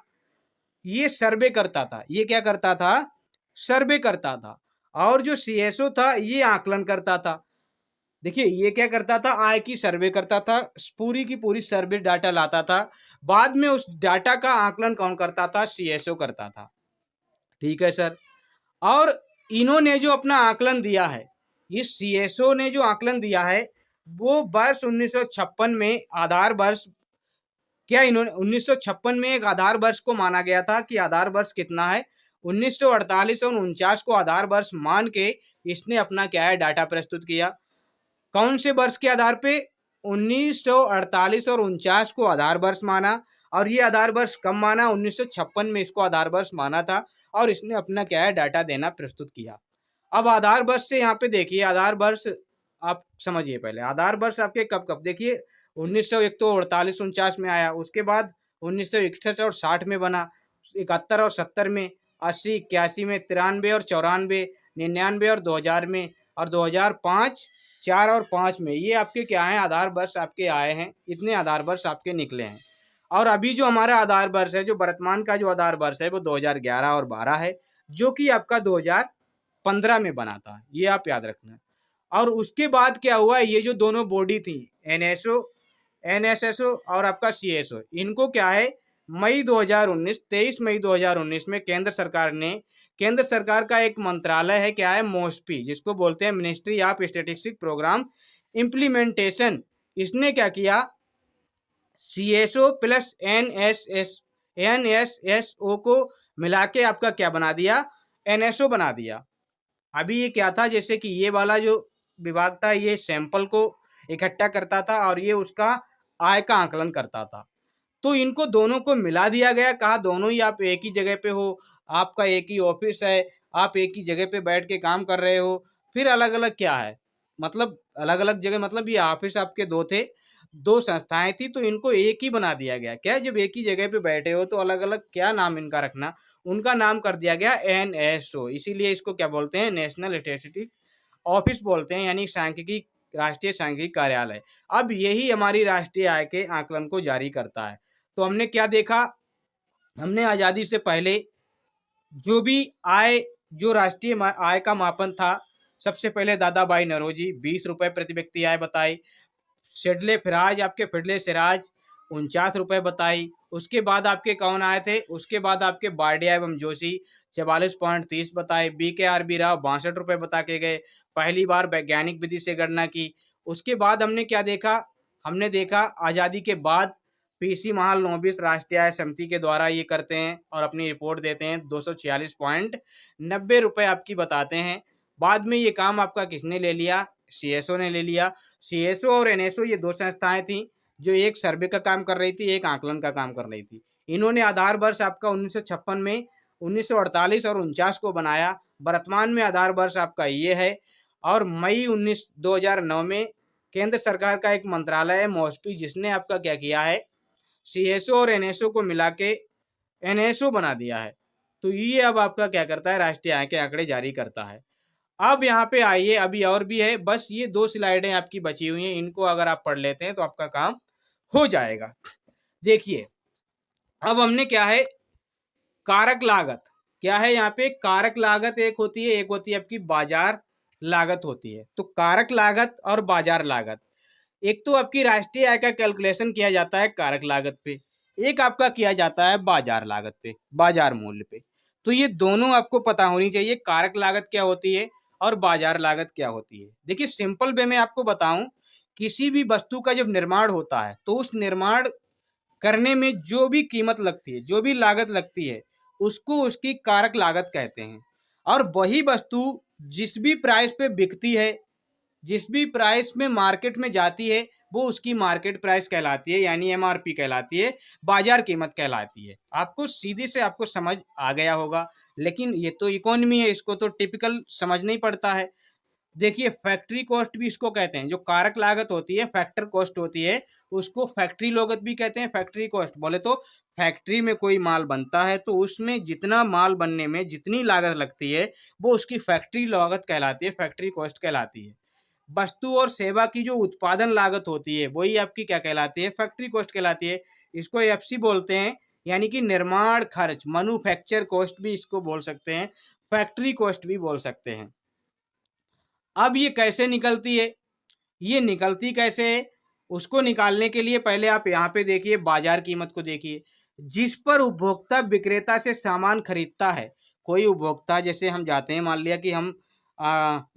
ये सर्वे करता था। ये क्या करता था? सर्वे करता था। और जो सीएसओ था ये आकलन करता था। देखिए ये क्या करता था? आय की सर्वे करता था, पूरी की पूरी सर्वे डाटा लाता था, बाद में उस डाटा का आकलन कौन करता था? सीएसओ करता था। ठीक है सर। और इन्होंने जो अपना आकलन दिया है, ये सीएसओ ने जो आकलन दिया है वो वर्ष 1956 में आधार वर्ष, क्या इन्होंने 1956 में एक आधार वर्ष को माना गया था कि आधार वर्ष कितना है, 1948 और 49 को आधार वर्ष मान के इसने अपना क्या है, डाटा प्रस्तुत किया। कौन से वर्ष के आधार पे? 1948 और 49 को आधार वर्ष माना। और ये आधार वर्ष कब माना? 1956 में इसको आधार वर्ष माना था और इसने अपना क्या है, डाटा देना प्रस्तुत किया। अब आधार वर्ष से यहाँ पे देखिए, आधार वर्ष आप समझिए पहले, आधार वर्ष आपके कब कब देखिए 1901 तो 48-49 में आया, उसके बाद 1961 और 60 में बना, 71 और 70 में, 80, 81 में, 93 और 94, 99 और 2000 में, और 2005, 4 और 5 में। ये आपके क्या हैं, आधार वर्ष आपके आए हैं। इतने आधार वर्ष आपके निकले हैं। और अभी जो हमारा आधार वर्ष है, जो वर्तमान का जो आधार वर्ष है वो 2011 और 12 है, जो कि आपका 2015 में बना था। ये आप याद रखना। और उसके बाद क्या हुआ, ये जो दोनों बॉडी थी, एनएसएसओ और आपका सीएसओ, इनको क्या है, 23 मई 2019 में केंद्र सरकार का एक मंत्रालय है, क्या है, मोस्पी, जिसको बोलते हैं ministry of statistics program implementation. इसने क्या किया, सीएसओ प्लस एनएसएसओ को मिला के आपका क्या बना दिया, एनएसओ बना दिया। अभी ये क्या था, जैसे कि ये वाला जो विभाग था ये सैंपल को इकट्ठा करता था और ये उसका आय का आकलन करता था। तो इनको दोनों को मिला दिया गया, कहा दोनों ही आप एक ही जगह पे हो, आपका एक ही ऑफिस है, आप एक ही जगह पे बैठ के काम कर रहे हो। फिर अलग अलग क्या है, मतलब अलग अलग जगह, मतलब ये ऑफिस आपके दो थे, दो संस्थाएं थी, तो इनको एक ही बना दिया गया। क्या, जब एक ही जगह पे बैठे हो तो अलग अलग क्या नाम इनका रखना, उनका नाम कर दिया गया एनएसओ। इसीलिए इसको क्या बोलते हैं, नेशनल स्टैटिस्टिक्स ऑफिस बोलते हैं, यानी सांख्यिकी, राष्ट्रीय सांख्यिकी कार्यालय। अब यही हमारी राष्ट्रीय आय के आकलन को जारी करता है। तो हमने क्या देखा, हमने आज़ादी से पहले जो भी आय, जो राष्ट्रीय आय का मापन था, सबसे पहले दादा भाई नौरोजी 20 रुपये प्रति व्यक्ति आय बताई, शेडले फिराज, आपके फिडले सिराज 49 रुपये बताई। उसके बाद आपके कौन आए थे, उसके बाद आपके बारडिया एवं जोशी 44.30 बताए। BKRB राव 62 रुपये बता के गए, पहली बार वैज्ञानिक विधि से गणना की। उसके बाद हमने क्या देखा, हमने देखा आज़ादी के बाद पीसी महालनोबिस राष्ट्रीय आय समिति के द्वारा ये करते हैं और अपनी रिपोर्ट देते हैं, 246.90 रुपये आपकी बताते हैं। बाद में ये काम आपका किसने ले लिया, सीएसओ ने ले लिया। सीएसओ और एनएसओ ये दो संस्थाएं थी जो एक सर्वे का काम कर रही थी, एक आकलन का काम कर रही थी। इन्होंने आधार वर्ष आपका 1956 में 1948 और 49 को बनाया। वर्तमान में आधार वर्ष आपका ये है। और मई 2009 में केंद्र सरकार का एक मंत्रालय है मॉस्पी, जिसने आपका क्या किया है, सीएसओ और एनएसओ को मिला के एनएसओ बना दिया है। तो ये अब आपका क्या करता है, राष्ट्रीय आय के आंकड़े जारी करता है। अब यहाँ पे आइए, अभी और भी है, बस ये 2 स्लाइडें आपकी बची हुई हैं, इनको अगर आप पढ़ लेते हैं तो आपका काम हो जाएगा। देखिए अब हमने क्या है, कारक लागत क्या है, यहाँ पे कारक लागत एक होती है, एक होती है आपकी बाजार लागत होती है। तो कारक लागत और बाजार लागत, एक तो आपकी राष्ट्रीय आय का कैलकुलेशन किया जाता है कारक लागत पे, एक आपका किया जाता है बाजार लागत पे, बाजार मूल्य पे। तो ये दोनों आपको पता होनी चाहिए, कारक लागत क्या होती है और बाजार लागत क्या होती है। देखिए सिंपल वे में आपको बताऊं, किसी भी वस्तु का जब निर्माण होता है तो उस निर्माण करने में जो भी कीमत लगती है, जो भी लागत लगती है, उसको उसकी कारक लागत कहते हैं। और वही वस्तु जिस भी प्राइस पे बिकती है, जिस भी प्राइस में मार्केट में जाती है, वो उसकी मार्केट प्राइस कहलाती है, यानी एमआरपी कहलाती है, बाजार कीमत कहलाती है। आपको सीधे से आपको समझ आ गया होगा, लेकिन ये तो इकोनॉमी है, इसको तो टिपिकल समझना ही पड़ता है। देखिए फैक्ट्री कॉस्ट भी इसको कहते हैं, जो कारक लागत होती है, फैक्टर कॉस्ट होती है, उसको फैक्ट्री लागत भी कहते हैं। फैक्ट्री कॉस्ट बोले तो फैक्ट्री में कोई माल बनता है तो उसमें जितना माल बनने में जितनी लागत लगती है वो उसकी फैक्ट्री लागत कहलाती है, फैक्ट्री कॉस्ट कहलाती है। वस्तु और सेवा की जो उत्पादन लागत होती है वही आपकी क्या कहलाती है, फैक्ट्री कॉस्ट कहलाती है। इसको एफसी बोलते हैं, यानी कि निर्माण खर्च, मैन्युफैक्चर कॉस्ट भी इसको बोल सकते हैं, फैक्ट्री कॉस्ट भी बोल सकते हैं। अब ये कैसे निकलती है, ये निकलती कैसे है, उसको निकालने के लिए पहले आप यहाँ पे देखिए बाजार कीमत को देखिए, जिस पर उपभोक्ता विक्रेता से सामान खरीदता है। कोई उपभोक्ता, जैसे हम जाते हैं, मान लिया कि हम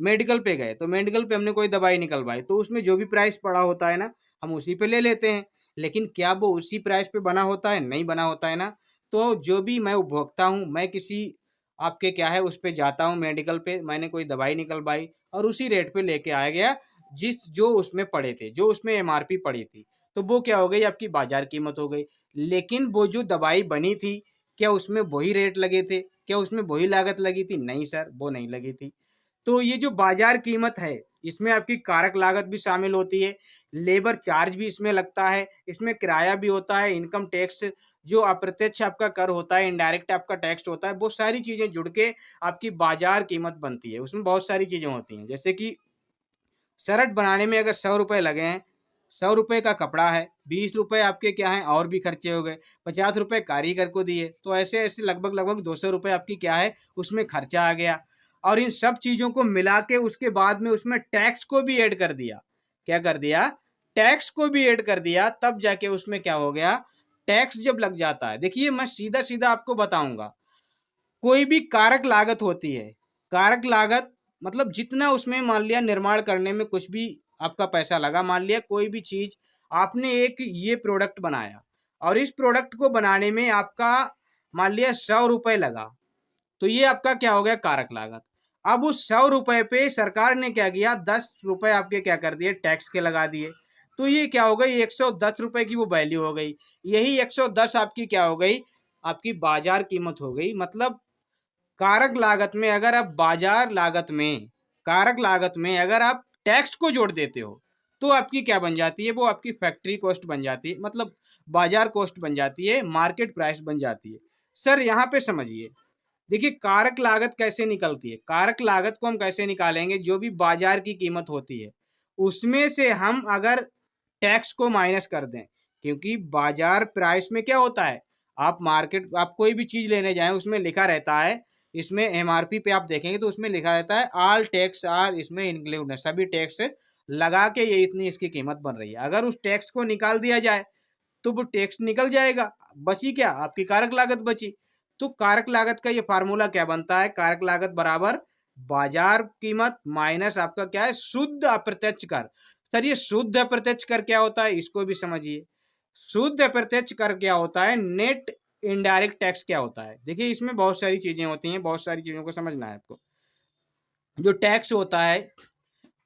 मेडिकल पे गए, तो मेडिकल पे हमने कोई दवाई निकलवाई, तो उसमें जो भी प्राइस पड़ा होता है ना, हम उसी पे ले लेते हैं। लेकिन क्या वो उसी प्राइस पे बना होता है, नहीं बना होता है ना। तो जो भी मैं उपभोक्ता हूँ, मैं किसी आपके क्या है उस पे जाता हूँ मेडिकल पे, मैंने कोई दवाई निकलवाई और उसी रेट पे लेके आ गया, जिस जो उसमें पड़े थे, जो उसमें एमआरपी पड़ी थी, तो वो क्या हो गई, आपकी बाजार कीमत हो गई। लेकिन वो जो दवाई बनी थी, क्या उसमें वही रेट लगे थे, क्या उसमें वही लागत लगी थी? नहीं सर, वो नहीं लगी थी। तो ये जो बाजार कीमत है, इसमें आपकी कारक लागत भी शामिल होती है, लेबर चार्ज भी इसमें लगता है, इसमें किराया भी होता है, इनकम टैक्स जो अप्रत्यक्ष आपका कर होता है, इनडायरेक्ट आपका टैक्स होता है, वो सारी चीज़ें जुड़ के आपकी बाजार कीमत बनती है। उसमें बहुत सारी चीज़ें होती हैं, जैसे कि शर्ट बनाने में अगर 100 रुपये लगे हैं, 100 रुपये का कपड़ा है, 20 रुपये आपके क्या हैं और भी खर्चे हो गए, 50 रुपये कारीगर को दिए, तो ऐसे ऐसे लगभग लगभग 200 रुपये आपकी क्या है उसमें खर्चा आ गया। और इन सब चीज़ों को मिला के उसके बाद में उसमें टैक्स को भी ऐड कर दिया। क्या कर दिया? टैक्स को भी ऐड कर दिया, तब जाके उसमें क्या हो गया, टैक्स जब लग जाता है। देखिए मैं सीधा सीधा आपको बताऊंगा, कोई भी कारक लागत होती है, कारक लागत मतलब जितना उसमें मान लिया निर्माण करने में कुछ भी आपका पैसा लगा, मान लिया कोई भी चीज़ आपने एक ये प्रोडक्ट बनाया और इस प्रोडक्ट को बनाने में आपका मान लिया 100 रुपये लगा, तो ये आपका क्या हो गया, कारक लागत। अब उस 100 रुपये पे सरकार ने क्या किया, 10 रुपये आपके क्या कर दिए, टैक्स के लगा दिए, तो ये क्या हो गई, 110 रुपये की वो वैल्यू हो गई। यही 110 आपकी क्या हो गई, आपकी बाजार कीमत हो गई। मतलब कारक लागत में अगर आप बाजार लागत में, कारक लागत में अगर आप टैक्स को जोड़ देते हो तो आपकी क्या बन जाती है, वो आपकी फैक्ट्री कॉस्ट बन जाती है, मतलब बाजार कॉस्ट बन जाती है, मार्केट प्राइस बन जाती है। सर यहाँ पे समझिए, देखिए कारक लागत कैसे निकलती है। कारक लागत को हम कैसे निकालेंगे, जो भी बाजार की कीमत होती है उसमें से हम अगर टैक्स को माइनस कर दें, क्योंकि बाजार प्राइस में क्या होता है, आप मार्केट, आप कोई भी चीज़ लेने जाएं उसमें लिखा रहता है, इसमें एमआरपी पे आप देखेंगे तो उसमें लिखा रहता है ऑल टैक्स आर इसमें इंक्लूड है, सभी टैक्स लगा के ये इतनी इसकी कीमत बन रही है। अगर उस टैक्स को निकाल दिया जाए तो वो टैक्स निकल जाएगा, बची क्या, आपकी कारक लागत बची। तो कारक लागत का ये फार्मूला क्या बनता है, कारक लागत बराबर बाजार कीमत माइनस आपका क्या है, शुद्ध अप्रत्यक्ष कर। सर ये शुद्ध अप्रत्यक्ष कर क्या होता है, इसको भी समझिए। शुद्ध अप्रत्यक्ष कर क्या होता है, नेट इनडायरेक्ट टैक्स क्या होता है। देखिए इसमें बहुत सारी चीजें होती हैं, बहुत सारी चीजों को समझना है आपको। जो टैक्स होता है,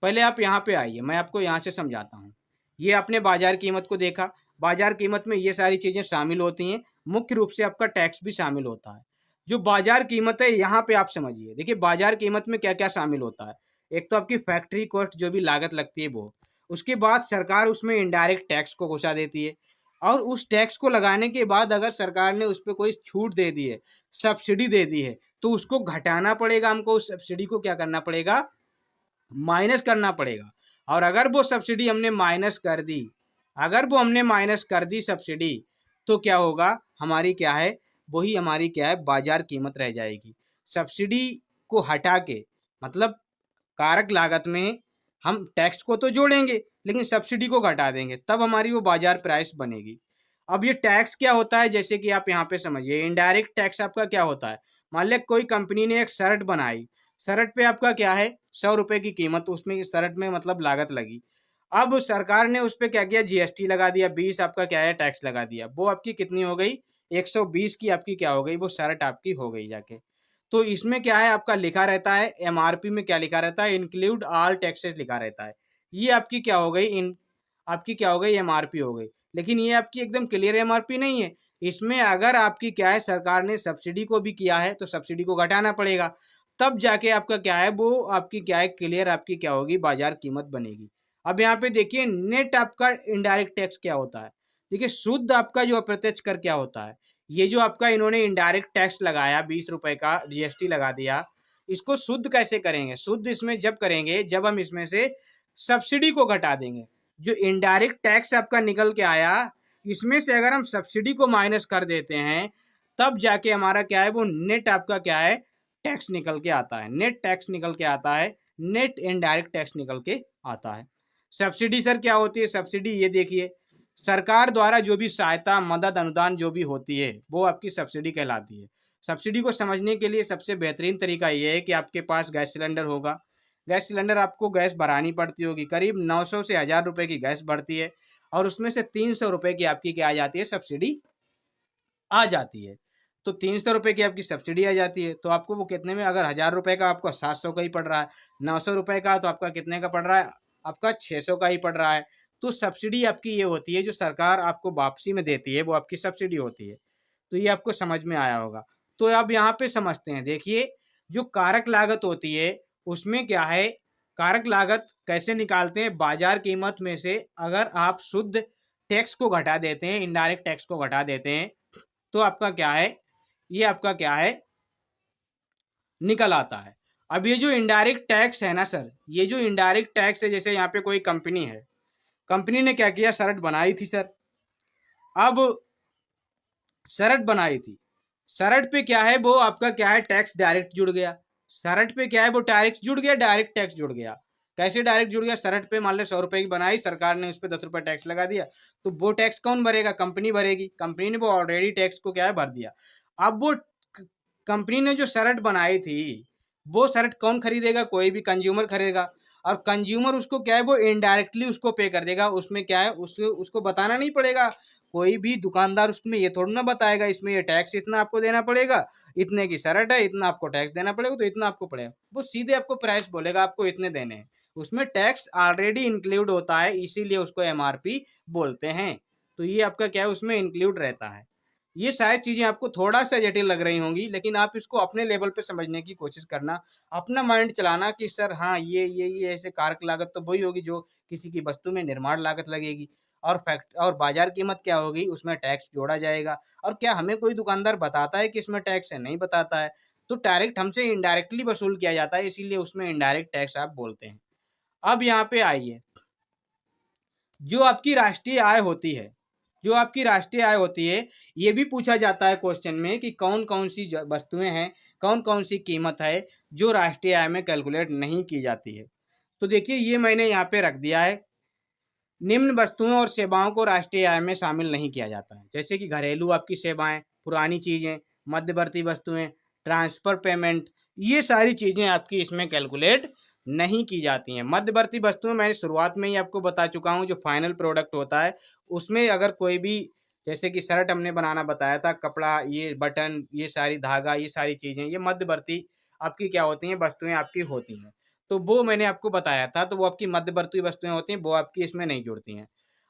पहले आप यहाँ पे आइए, मैं आपको यहाँ से समझाता हूँ। ये आपने बाजार कीमत को देखा, बाजार कीमत में ये सारी चीजें शामिल होती हैं, मुख्य रूप से आपका टैक्स भी शामिल होता है। जो बाजार कीमत है यहाँ पे आप समझिए। देखिए बाजार कीमत में क्या क्या शामिल होता है, एक तो आपकी फैक्ट्री कॉस्ट जो भी लागत लगती है वो, उसके बाद सरकार उसमें इनडायरेक्ट टैक्स को घुसा देती है, और उस टैक्स को लगाने के बाद अगर सरकार ने उस पर कोई छूट दे दी है, सब्सिडी दे दी है, तो उसको घटाना पड़ेगा हमको, उस सब्सिडी को क्या करना पड़ेगा, माइनस करना पड़ेगा। और अगर वो सब्सिडी हमने माइनस कर दी, अगर वो हमने माइनस कर दी सब्सिडी, तो क्या होगा, हमारी क्या है, वही हमारी क्या है, बाजार कीमत रह जाएगी। सब्सिडी को हटा के, मतलब कारक लागत में हम टैक्स को तो जोड़ेंगे लेकिन सब्सिडी को घटा देंगे, तब हमारी वो बाजार प्राइस बनेगी। अब ये टैक्स क्या होता है, जैसे कि आप यहाँ पे समझिए, इनडायरेक्ट टैक्स आपका क्या होता है। मान लिया कोई कंपनी ने एक शर्ट बनाई, शर्ट पे आपका क्या है, 100 रुपये की कीमत, उसमें शर्ट में मतलब लागत लगी। अब सरकार ने उस पर क्या किया, जीएसटी लगा दिया, 20 आपका क्या है, टैक्स लगा दिया। वो आपकी कितनी हो गई, 120 की आपकी क्या हो गई, वो शर्ट आपकी हो गई जाके। तो इसमें क्या है, आपका लिखा रहता है एमआरपी में, क्या लिखा रहता है, इंक्लूड ऑल टैक्सेस लिखा रहता है। ये आपकी क्या हो गई, आपकी क्या हो गई, एमआरपी हो गई। लेकिन ये आपकी एकदम क्लियर एमआरपी नहीं है। इसमें अगर आपकी क्या है, सरकार ने सब्सिडी को भी किया है तो सब्सिडी को घटाना पड़ेगा, तब जाके आपका क्या है, वो आपकी क्या है, क्लियर आपकी क्या होगी, बाजार कीमत बनेगी। अब यहाँ पे देखिए नेट आपका इनडायरेक्ट टैक्स क्या होता है। देखिए शुद्ध आपका जो अप्रत्यक्ष कर क्या होता है, ये जो आपका इन्होंने इनडायरेक्ट टैक्स लगाया, 20 रुपए का जीएसटी लगा दिया, इसको शुद्ध कैसे करेंगे, शुद्ध इसमें जब करेंगे जब हम इसमें से सब्सिडी को घटा देंगे। जो इनडायरेक्ट टैक्स आपका निकल के आया, इसमें से अगर हम सब्सिडी को माइनस कर देते हैं, तब जाके हमारा क्या है, वो नेट आपका क्या है, टैक्स निकल के आता है, नेट टैक्स निकल के आता है, नेट इनडायरेक्ट टैक्स निकल के आता है। सब्सिडी सर क्या होती है, सब्सिडी ये देखिए, सरकार द्वारा जो भी सहायता, मदद, अनुदान जो भी होती है, वो आपकी सब्सिडी कहलाती है। सब्सिडी को समझने के लिए सबसे बेहतरीन तरीका ये है कि आपके पास गैस सिलेंडर होगा, गैस सिलेंडर आपको गैस भरानी पड़ती होगी, करीब 900 से 1000 रुपये की गैस बढ़ती है, और उसमें से 300 रुपये की आपकी क्या आ जाती है, सब्सिडी आ जाती है। तो 300 रुपये की आपकी सब्सिडी आ जाती है, तो आपको वो कितने में, अगर 1000 रुपये का आपको 700 का ही पड़ रहा है, 900 रुपये का तो आपका कितने का पड़ रहा है, आपका 600 का ही पड़ रहा है। तो सब्सिडी आपकी ये होती है, जो सरकार आपको वापसी में देती है, वो आपकी सब्सिडी होती है। तो ये आपको समझ में आया होगा। तो अब यहाँ पे समझते हैं, देखिए जो कारक लागत होती है, उसमें क्या है, कारक लागत कैसे निकालते हैं, बाजार कीमत में से अगर आप शुद्ध टैक्स को घटा देते हैं, इनडायरेक्ट टैक्स को घटा देते हैं, तो आपका क्या है, ये आपका क्या है, निकल आता है। अब ये जो इनडायरेक्ट टैक्स है ना सर, ये जो इनडायरेक्ट टैक्स है, जैसे यहाँ पे कोई कंपनी है, कंपनी ने क्या किया, शर्ट बनाई थी सर। अब शर्ट बनाई थी, शर्ट पे क्या है, वो आपका क्या है, टैक्स डायरेक्ट जुड़ गया। शर्ट पे क्या है, वो डायरेक्ट जुड़ गया, डायरेक्ट टैक्स जुड़ गया। कैसे डायरेक्ट जुड़ गया, शर्ट पे मान लो 100 रुपये की बनाई, सरकार ने उस पर 10 रुपये टैक्स लगा दिया, तो वो टैक्स कौन भरेगा, कंपनी भरेगी। कंपनी ने वो ऑलरेडी टैक्स को क्या है, भर दिया। अब वो कंपनी ने जो शर्ट बनाई थी, वो शर्ट कौन खरीदेगा, कोई भी कंज्यूमर खरीदेगा, और कंज्यूमर उसको क्या है, वो इनडायरेक्टली उसको पे कर देगा। उसमें क्या है, उसको बताना नहीं पड़ेगा, कोई भी दुकानदार उसमें ये थोड़ा ना बताएगा, इसमें ये टैक्स इतना आपको देना पड़ेगा, इतने की शर्ट है, इतना आपको टैक्स देना पड़ेगा, तो इतना आपको पड़ेगा। वो सीधे आपको प्राइस बोलेगा, आपको इतने देने हैं। उसमें टैक्स ऑलरेडी इंक्लूड होता है, इसीलिए उसको एमआरपी बोलते हैं। तो ये आपका क्या है, उसमें इंक्लूड रहता है। ये शायद चीज़ें आपको थोड़ा सा जटिल लग रही होंगी, लेकिन आप इसको अपने लेवल पे समझने की कोशिश करना, अपना माइंड चलाना कि सर हाँ ये ऐसे कारक लागत तो वही होगी जो किसी की वस्तु में निर्माण लागत लगेगी, और बाजार कीमत क्या होगी, उसमें टैक्स जोड़ा जाएगा। और क्या हमें कोई दुकानदार बताता है कि इसमें टैक्स है, नहीं बताता है, तो डायरेक्ट हमसे इनडायरेक्टली वसूल किया जाता है, इसीलिए उसमें इनडायरेक्ट टैक्स आप बोलते हैं। अब यहाँ पे आइए, जो आपकी राष्ट्रीय आय होती है, जो आपकी राष्ट्रीय आय होती है, ये भी पूछा जाता है क्वेश्चन में कि कौन कौन सी वस्तुएं हैं, कौन कौन सी कीमत है जो राष्ट्रीय आय में कैलकुलेट नहीं की जाती है। तो देखिए ये मैंने यहाँ पे रख दिया है, निम्न वस्तुओं और सेवाओं को राष्ट्रीय आय में शामिल नहीं किया जाता है, जैसे कि घरेलू आपकी सेवाएं, पुरानी चीज़ें, मध्यवर्ती वस्तुएं, ट्रांसफ़र पेमेंट, ये सारी चीज़ें आपकी इसमें कैलकुलेट नहीं की जाती हैं। मध्यवर्ती वस्तुएं मैंने शुरुआत में ही आपको बता चुका हूं, जो फाइनल प्रोडक्ट होता है उसमें अगर कोई भी, जैसे कि शर्ट हमने बनाना बताया था, कपड़ा, ये बटन, ये सारी धागा, ये सारी चीज़ें, ये मध्यवर्ती आपकी क्या होती हैं, वस्तुएं आपकी होती हैं। तो वो मैंने आपको बताया था, तो वो आपकी मध्यवर्ती वस्तुएं होती हैं, वो आपकी इसमें नहीं जुड़ती हैं।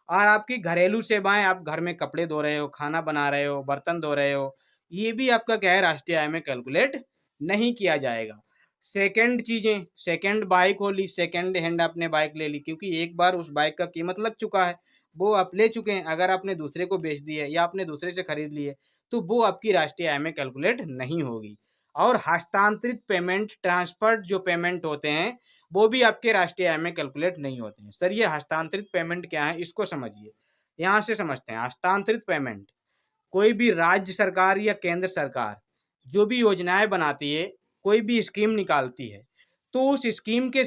और आपकी घरेलू सेवाएं, आप घर में कपड़े धो रहे हो, खाना बना रहे हो, बर्तन धो रहे हो, ये भी आपका क्या है, राष्ट्रीय आय में कैलकुलेट नहीं किया जाएगा। सेकंड चीज़ें, सेकंड बाइक हो ली, सेकंड हैंड आपने बाइक ले ली, क्योंकि एक बार उस बाइक का कीमत लग चुका है, वो आप ले चुके हैं। अगर आपने दूसरे को बेच दी है या आपने दूसरे से खरीद ली है, तो वो आपकी राष्ट्रीय आय में कैलकुलेट नहीं होगी। और हस्तांतरित पेमेंट, ट्रांसफर्ड जो पेमेंट होते हैं, वो भी आपके राष्ट्रीय आय में कैलकुलेट नहीं होते हैं। सर ये हस्तांतरित पेमेंट क्या है, इसको समझिए। यहाँ से समझते हैं। हस्तांतरित पेमेंट, कोई भी राज्य सरकार या केंद्र सरकार जो भी योजनाएं बनाती है, कोई भी स्कीम निकालती है, तो उस स्कीम के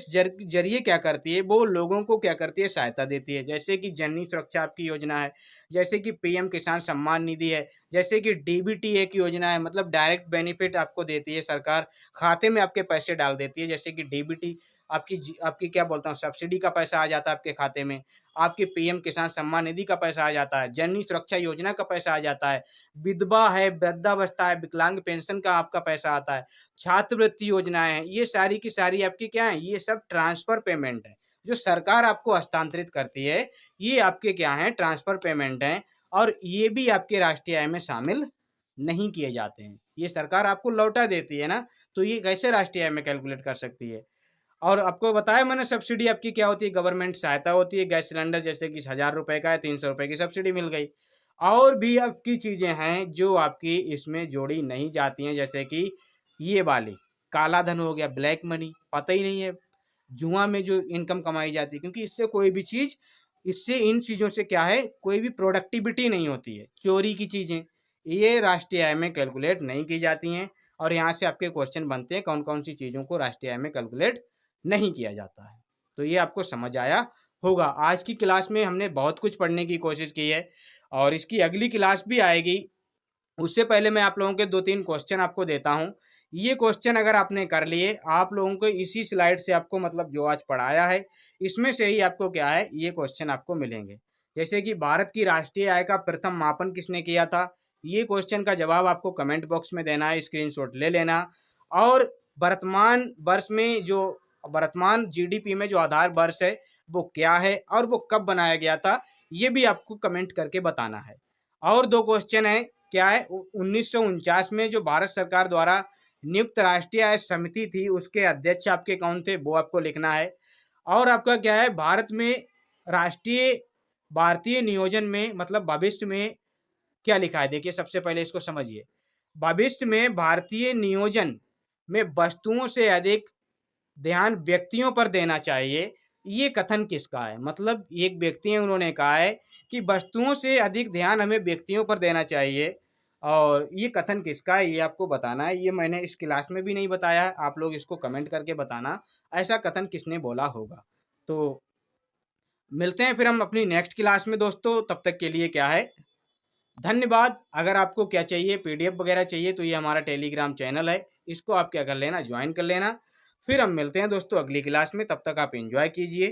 जरिए क्या करती है, वो लोगों को क्या करती है, सहायता देती है। जैसे कि जननी सुरक्षा आपकी योजना है, जैसे कि पीएम किसान सम्मान निधि है, जैसे कि डीबीटी एक योजना है, मतलब डायरेक्ट बेनिफिट आपको देती है सरकार, खाते में आपके पैसे डाल देती है। जैसे कि डीबीटी आपकी क्या बोलता हूँ, सब्सिडी का पैसा आ जाता है आपके खाते में, आपके पीएम किसान सम्मान निधि का पैसा आ जाता है, जननी सुरक्षा योजना का पैसा आ जाता है, विधवा है, वृद्धावस्था है, विकलांग पेंशन का आपका पैसा आता है, छात्रवृत्ति योजनाएं हैं, ये सारी की सारी आपकी क्या है, ये सब ट्रांसफर पेमेंट है जो सरकार आपको हस्तांतरित करती है। ये आपके क्या है, ट्रांसफर पेमेंट हैं, और ये भी आपके राष्ट्रीय आय में शामिल नहीं किए जाते हैं। ये सरकार आपको लौटा देती है ना, तो ये कैसे राष्ट्रीय आय में कैलकुलेट कर सकती है। और आपको बताया मैंने, सब्सिडी आपकी क्या होती है, गवर्नमेंट सहायता होती है। गैस सिलेंडर जैसे कि 1000 रुपये का है, 300 रुपये की सब्सिडी मिल गई। और भी आपकी चीज़ें हैं जो आपकी इसमें जोड़ी नहीं जाती हैं, जैसे कि ये वाली काला धन हो गया, ब्लैक मनी, पता ही नहीं है, जुआ में जो इनकम कमाई जाती है, क्योंकि इससे कोई भी चीज़, इससे इन चीज़ों से क्या है, कोई भी प्रोडक्टिविटी नहीं होती है। चोरी की चीज़ें, ये राष्ट्रीय आय में कैलकुलेट नहीं की जाती हैं। और यहाँ से आपके क्वेश्चन बनते हैं, कौन कौन सी चीज़ों को राष्ट्रीय आय में कैलकुलेट नहीं किया जाता है। तो ये आपको समझ आया होगा। आज की क्लास में हमने बहुत कुछ पढ़ने की कोशिश की है, और इसकी अगली क्लास भी आएगी। उससे पहले मैं आप लोगों के 2-3 क्वेश्चन आपको देता हूँ। ये क्वेश्चन अगर आपने कर लिए, आप लोगों को इसी स्लाइड से आपको, मतलब जो आज पढ़ाया है, इसमें से ही आपको क्या है, ये क्वेश्चन आपको मिलेंगे। जैसे कि भारत की राष्ट्रीय आय का प्रथम मापन किसने किया था, ये क्वेश्चन का जवाब आपको कमेंट बॉक्स में देना है, स्क्रीनशॉट ले लेना। और वर्तमान वर्ष में जो, वर्तमान जीडीपी में जो आधार वर्ष है वो क्या है, और वो कब बनाया गया था, ये भी आपको कमेंट करके बताना है। और 2 क्वेश्चन है, क्या है, 1949 में जो भारत सरकार द्वारा नियुक्त राष्ट्रीय आय समिति थी, उसके अध्यक्ष आपके कौन थे, वो आपको लिखना है। और आपका क्या है, भारत में राष्ट्रीय भारतीय नियोजन में, मतलब भविष्य में क्या लिखा है, देखिए सबसे पहले इसको समझिए। भविष्य में भारतीय नियोजन में वस्तुओं से अधिक ध्यान व्यक्तियों पर देना चाहिए, ये कथन किसका है। मतलब एक व्यक्ति है, उन्होंने कहा है कि वस्तुओं से अधिक ध्यान हमें व्यक्तियों पर देना चाहिए, और ये कथन किसका है, ये आपको बताना है। ये मैंने इस क्लास में भी नहीं बताया है, आप लोग इसको कमेंट करके बताना ऐसा कथन किसने बोला होगा। तो मिलते हैं फिर हम अपनी नेक्स्ट क्लास में दोस्तों, तब तक के लिए क्या है, धन्यवाद। अगर आपको क्या चाहिए, पीडीएफ वगैरह चाहिए, तो ये हमारा टेलीग्राम चैनल है, इसको आप क्या कर लेना, ज्वाइन कर लेना। फिर हम मिलते हैं दोस्तों अगली क्लास में, तब तक आप एंजॉय कीजिए।